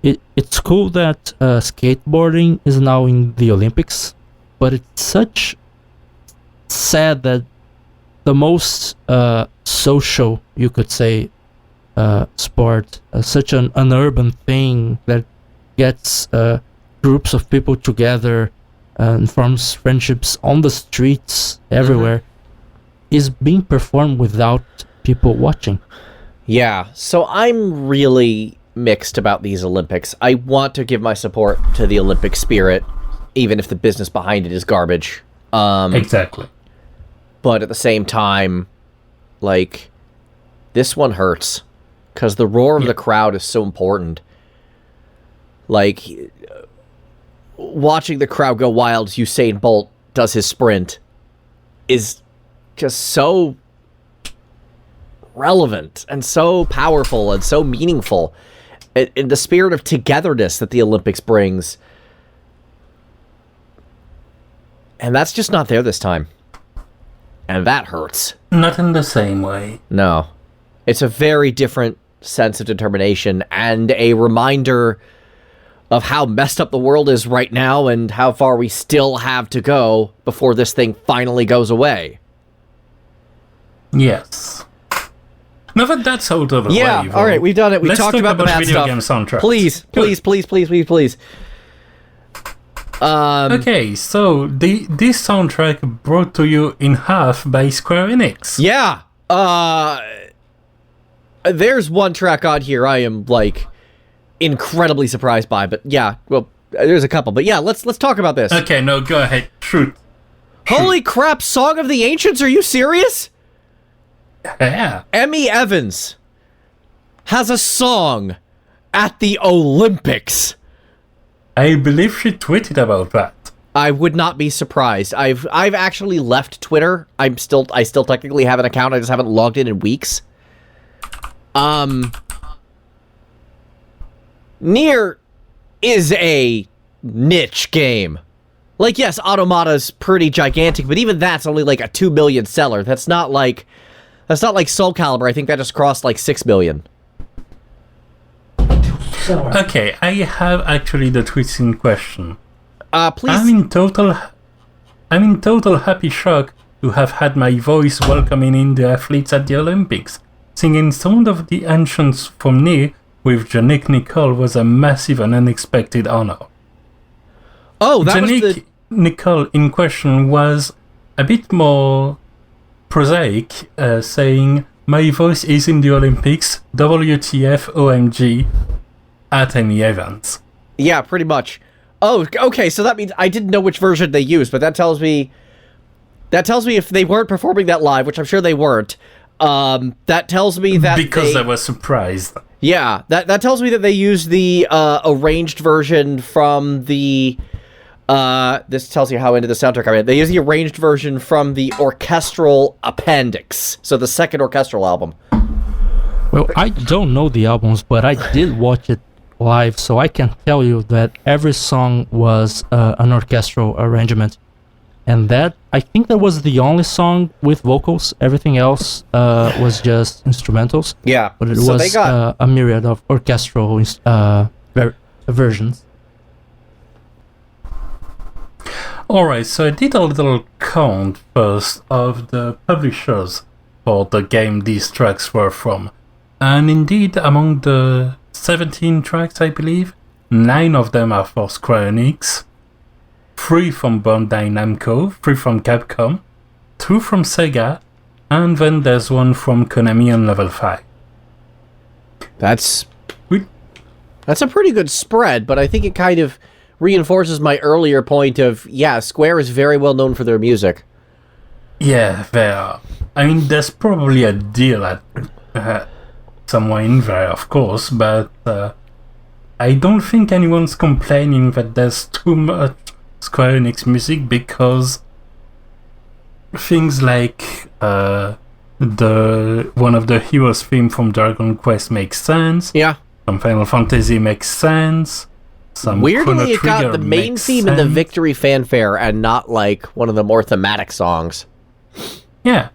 it's cool that skateboarding is now in the Olympics, but it's such sad that the most social, you could say, sport, such an urban thing that gets groups of people together and forms friendships on the streets everywhere, is being performed without people watching. Yeah, so I'm really mixed about these Olympics. I want to give my support to the Olympic spirit, even if the business behind it is garbage. Exactly. But at the same time, like, this one hurts, because the roar of the crowd is so important. Like, watching the crowd go wild as Usain Bolt does his sprint is just so relevant and so powerful and so meaningful in the spirit of togetherness that the Olympics brings. And that's just not there this time. And that hurts. Not in the same way. No. It's a very different sense of determination and a reminder of how messed up the world is right now and how far we still have to go before this thing finally goes away. Yes. No, but that's out of the way. Yeah, all right, we've done it. We've talked about the bad video stuff. game soundtracks. Please. Okay, so this soundtrack brought to you in half by Square Enix. Yeah. There's one track on here I am, like, incredibly surprised by, but yeah, well, there's a couple. But yeah, let's talk about this. Okay, no, go ahead. Shoot. Holy crap, Song of the Ancients, are you serious? Yeah. Emmy Evans has a song at the Olympics. I believe she tweeted about that. I would not be surprised. I've actually left Twitter. I still technically have an account. I just haven't logged in weeks. Nier is a niche game. Like, yes, Automata's pretty gigantic, but even that's only like a 2 million seller. That's not like Soul Calibur. I think that just crossed like 6 million. Okay, I have actually the tweets in question. Please. I'm in total happy shock to have had my voice welcoming in the athletes at the Olympics. Singing Sound of the Ancients from Nier with Yannick Nicole was a massive and unexpected honor. Oh, that was Yannick Nicole in question was a bit more prosaic, saying, "My voice is in the Olympics, WTF OMG, at any event." Yeah, pretty much. Oh, okay, so that means I didn't know which version they used, but that tells me if they weren't performing that live, which I'm sure they weren't, that tells me that because I was surprised. Yeah, that tells me that they used the arranged version from the this tells you how into the soundtrack I mean. They use the arranged version from the orchestral appendix, so the second orchestral album. Well, I don't know the albums, but I did watch it live, so I can tell you that every song was an orchestral arrangement. And that, I think that was the only song with vocals. Everything else was just instrumentals. Yeah, but it so was they got a myriad of orchestral versions. Alright, so I did a little count first of the publishers for the game these tracks were from. And indeed, among the 17 tracks, I believe, 9 of them are for Square Enix, 3 from Bandai Namco, 3 from Capcom, 2 from Sega, and then there's 1 from Konami and Level 5. That's a pretty good spread, but I think it kind of reinforces my earlier point of, yeah, Square is very well known for their music. Yeah, they are. I mean, there's probably a deal at somewhere in there, of course, but I don't think anyone's complaining that there's too much Square Enix music, because things like the one of the heroes theme from Dragon Quest makes sense. Yeah. Some Final Fantasy makes sense. Some weirdly, it got the main theme sense. in the victory fanfare and not like one of the more thematic songs. Yeah.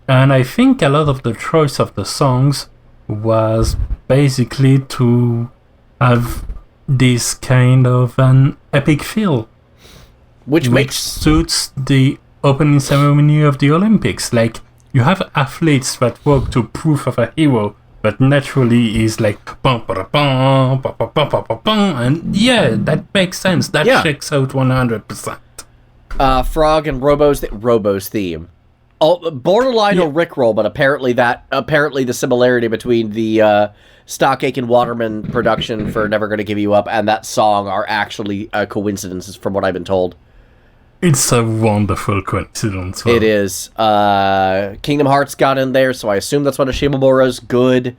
And I think a lot of the choice of the songs was basically to have this kind of an epic feel. Which suits the opening ceremony of the Olympics. Like, you have athletes that walk to proof of a hero, but naturally is like bum, ba, bum, ba, ba, bum, ba, ba, bum, and yeah, that makes sense. That checks out 100%. Frog and Robo's theme. Oh, borderline a Rickroll, but apparently the similarity between the Stock Aitken Waterman production for Never Gonna Give You Up and that song are actually coincidences, from what I've been told. It's a wonderful coincidence. It is. Kingdom Hearts got in there, so I assume that's one of Shimomura's good.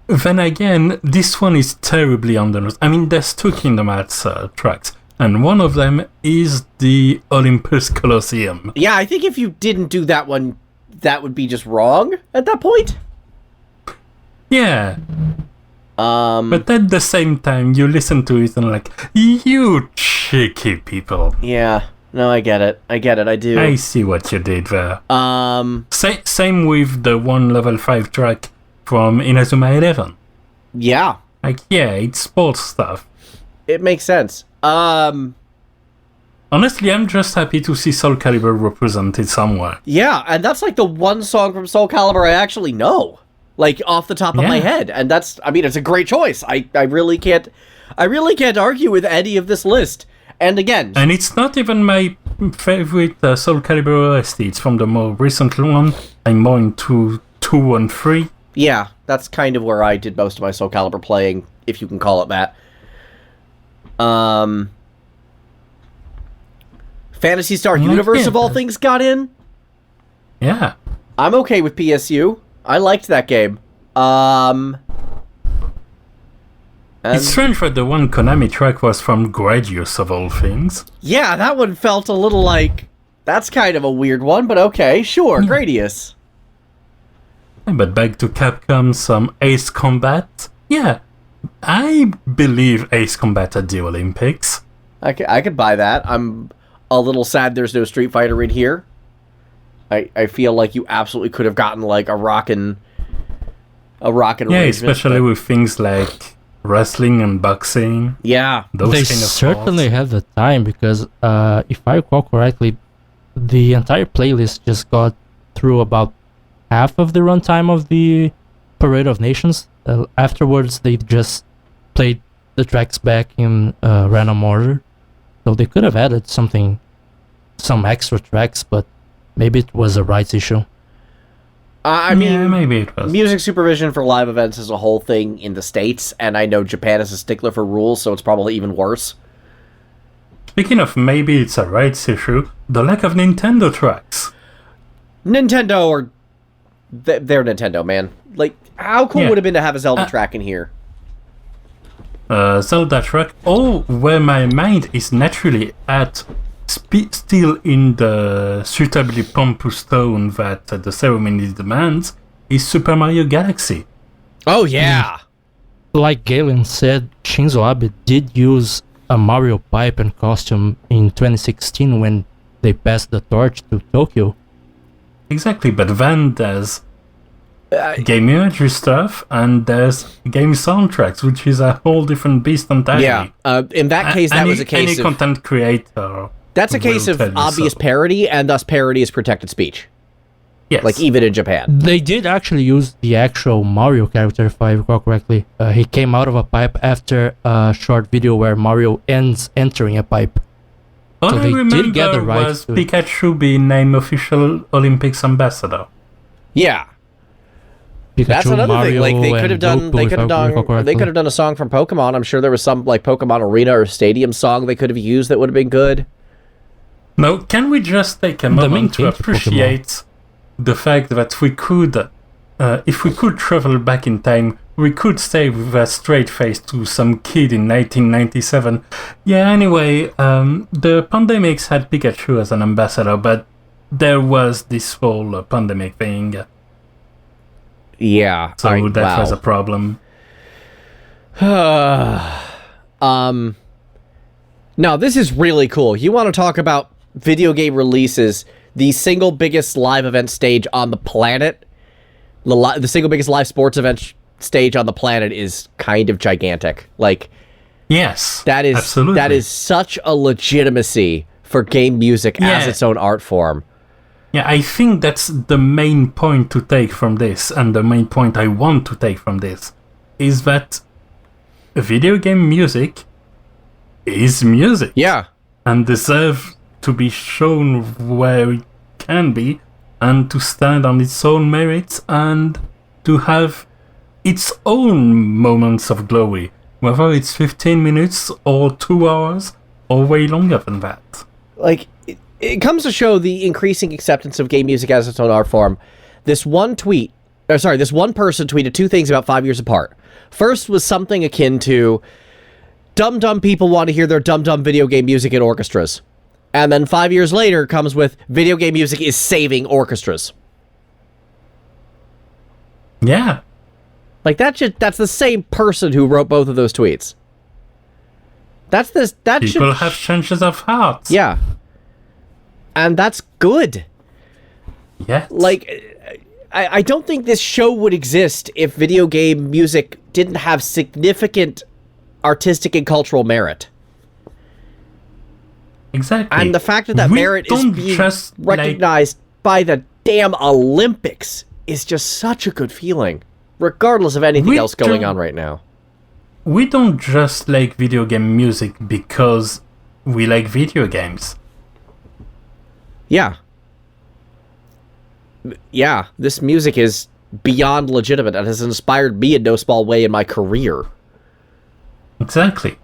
then again, this one is terribly underused. I mean, there's two Kingdom Hearts tracks, and one of them is the Olympus Colosseum. Yeah, I think if you didn't do that one, that would be just wrong at that point. Yeah. But at the same time, you listen to it and like, you cheeky people. Yeah. No, I get it. I do. I see what you did there. Same with the one level 5 track from Inazuma 11. Yeah. Like, yeah, it's sports stuff. It makes sense. Honestly, I'm just happy to see Soul Calibur represented somewhere. Yeah, and that's like the one song from Soul Calibur I actually know. Like, off the top of my head. And that's, I mean, it's a great choice. I really can't argue with any of this list. And again... And it's not even my favorite Soul Calibur OST. It's from the more recent one. I'm more into 2 and 3. Yeah, that's kind of where I did most of my Soul Calibur playing, if you can call it that. Phantasy Star Universe, of all things, got in? Yeah. I'm okay with PSU. I liked that game. It's strange that the one Konami track was from Gradius, of all things. Yeah, that one felt a little like... That's kind of a weird one, but okay, sure, Gradius. But back to Capcom, some Ace Combat. Yeah, I believe Ace Combat at the Olympics. I could buy that. I'm a little sad there's no Street Fighter in here. I feel like you absolutely could have gotten like a rockin' yeah, especially with things like wrestling and boxing. Yeah, they kind of certainly have the time because if I recall correctly, the entire playlist just got through about half of the runtime of the Parade of Nations. Afterwards, they just played the tracks back in random order, so they could have added some extra tracks, but maybe it was a rights issue. I mean, yeah, maybe it was. Music supervision for live events is a whole thing in the States, and I know Japan is a stickler for rules, so it's probably even worse. Speaking of maybe it's a rights issue, the lack of Nintendo tracks. Nintendo, or... They're Nintendo, man. Like, how cool would it have been to have a Zelda track in here? Zelda track. Oh, where my mind is naturally at... still in the suitably pompous tone that the ceremony demands, is Super Mario Galaxy. Oh, yeah! Like Galen said, Shinzo Abe did use a Mario pipe and costume in 2016 when they passed the torch to Tokyo. Exactly, but then there's game imagery stuff, and there's game soundtracks, which is a whole different beast entirely. Yeah, in that case, that was a case of... Any content creator... That's a case of obvious parody, and thus parody is protected speech. Yes. Like, even in Japan. They did actually use the actual Mario character, if I recall correctly. He came out of a pipe after a short video where Mario ends entering a pipe. All so I remember was Pikachu being named official Olympics ambassador. Yeah. Pikachu, that's another Mario, thing. Like, they could have done a song from Pokemon. I'm sure there was some like Pokemon Arena or Stadium song they could have used that would have been good. Now, can we just take a moment to appreciate the fact that we could, if we could travel back in time, we could say with a straight face to some kid in 1997. Yeah, anyway, the pandemics had Pikachu as an ambassador, but there was this whole pandemic thing. Yeah. So that was a problem. Now, this is really cool. You want to talk about video game releases, the single biggest live event stage on the planet, the single biggest live sports event stage on the planet is kind of gigantic. Like, yes, that is absolutely. That is such a legitimacy for game music as its own art form. Yeah, I think that's the main point to take from this, and the main point I want to take from this, is that video game music is music. Yeah. And deserves to be shown where it can be, and to stand on its own merits, and to have its own moments of glory, whether it's 15 minutes, or 2 hours, or way longer than that. Like, it comes to show the increasing acceptance of game music as its own art form. This one tweet this one person tweeted two things about 5 years apart. First was something akin to, dumb people want to hear their dumb video game music in orchestras. And then 5 years later comes with, video game music is saving orchestras. Yeah. Like, that's the same person who wrote both of those tweets. People have changes of heart. Yeah. And that's good. Yeah. Like, I don't think this show would exist if video game music didn't have significant artistic and cultural merit. Exactly. And the fact that merit is being recognized by the damn Olympics is just such a good feeling, regardless of anything else going on right now. We don't just like video game music because we like video games. Yeah. Yeah, this music is beyond legitimate and has inspired me in no small way in my career. Exactly.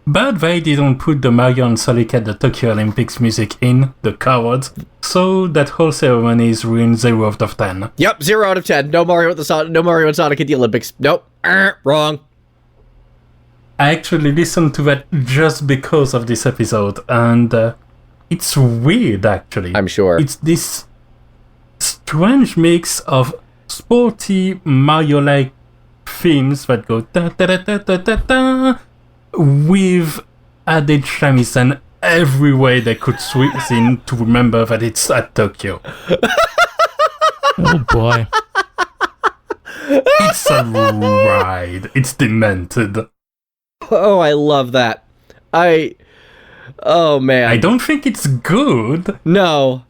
But they didn't put the Mario and Sonic at the Tokyo Olympics music in, the cowards, so that whole ceremony is ruined 0 out of 10. Yep, 0 out of 10. No Mario and Sonic at the Olympics. Nope. Wrong. I actually listened to that just because of this episode, and it's weird, actually. I'm sure. It's this strange mix of sporty Mario-like themes that go da-da-da-da-da-da, with added shamisen every way they could squeeze in to remember that it's at Tokyo. Oh boy. It's a ride. It's demented. Oh, I love that. Oh, man. I don't think it's good. No.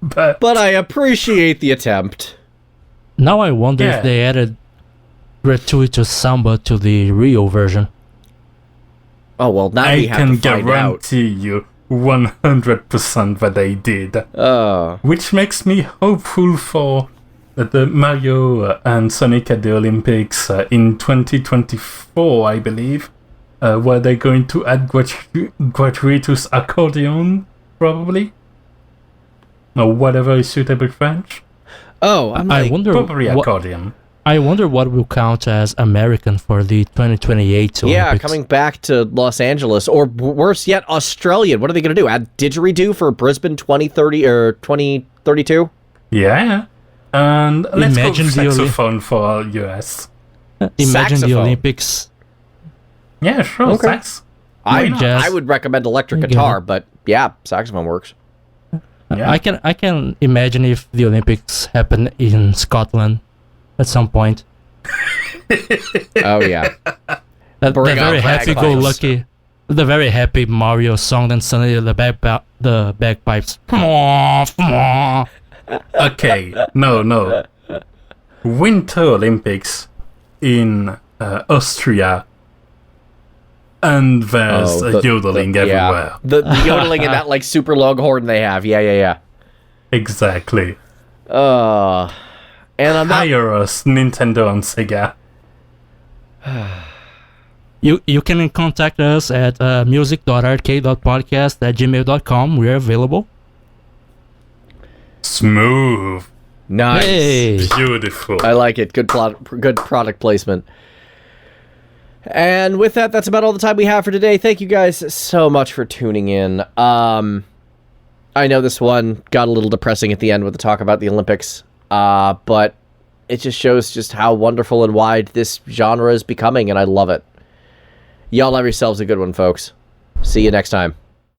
But I appreciate the attempt. Now I wonder if they added gratuitous samba to the Rio version. Oh, well, now we have to find out. I can guarantee you 100% that they did. Which makes me hopeful for the Mario and Sonic at the Olympics in 2024, I believe, where they're going to add gratuitous accordion, probably? Or whatever is suitable French. Oh, I wonder probably accordion. I wonder what will count as American for the 2028 Olympics. Yeah, coming back to Los Angeles, or worse yet, Australian. What are they going to do? Add didgeridoo for Brisbane 2030 or 2032? Yeah. And let's Imagine go saxophone for US. Imagine Saxophone. the Olympics. Yeah, sure, Okay. sax. I would recommend electric guitar, but yeah, saxophone works. Yeah. I can imagine if the Olympics happen in Scotland at some point. Oh yeah. The Bring very out happy-go-lucky, the very happy Mario song, then suddenly the bagpipes. Okay, no. Winter Olympics in Austria, and there's yodeling everywhere. The yodeling and that like super long horn they have. Yeah. Exactly. And I'm not... Hire us, Nintendo and Sega. You can contact us at music.arcade.podcast at gmail.com. We're available. Smooth. Nice. Hey. Beautiful. I like it. Good product placement. And with that, that's about all the time we have for today. Thank you guys so much for tuning in. I know this one got a little depressing at the end with the talk about the Olympics, but it just shows just how wonderful and wide this genre is becoming, and I love it. Y'all have yourselves a good one, folks. See you next time.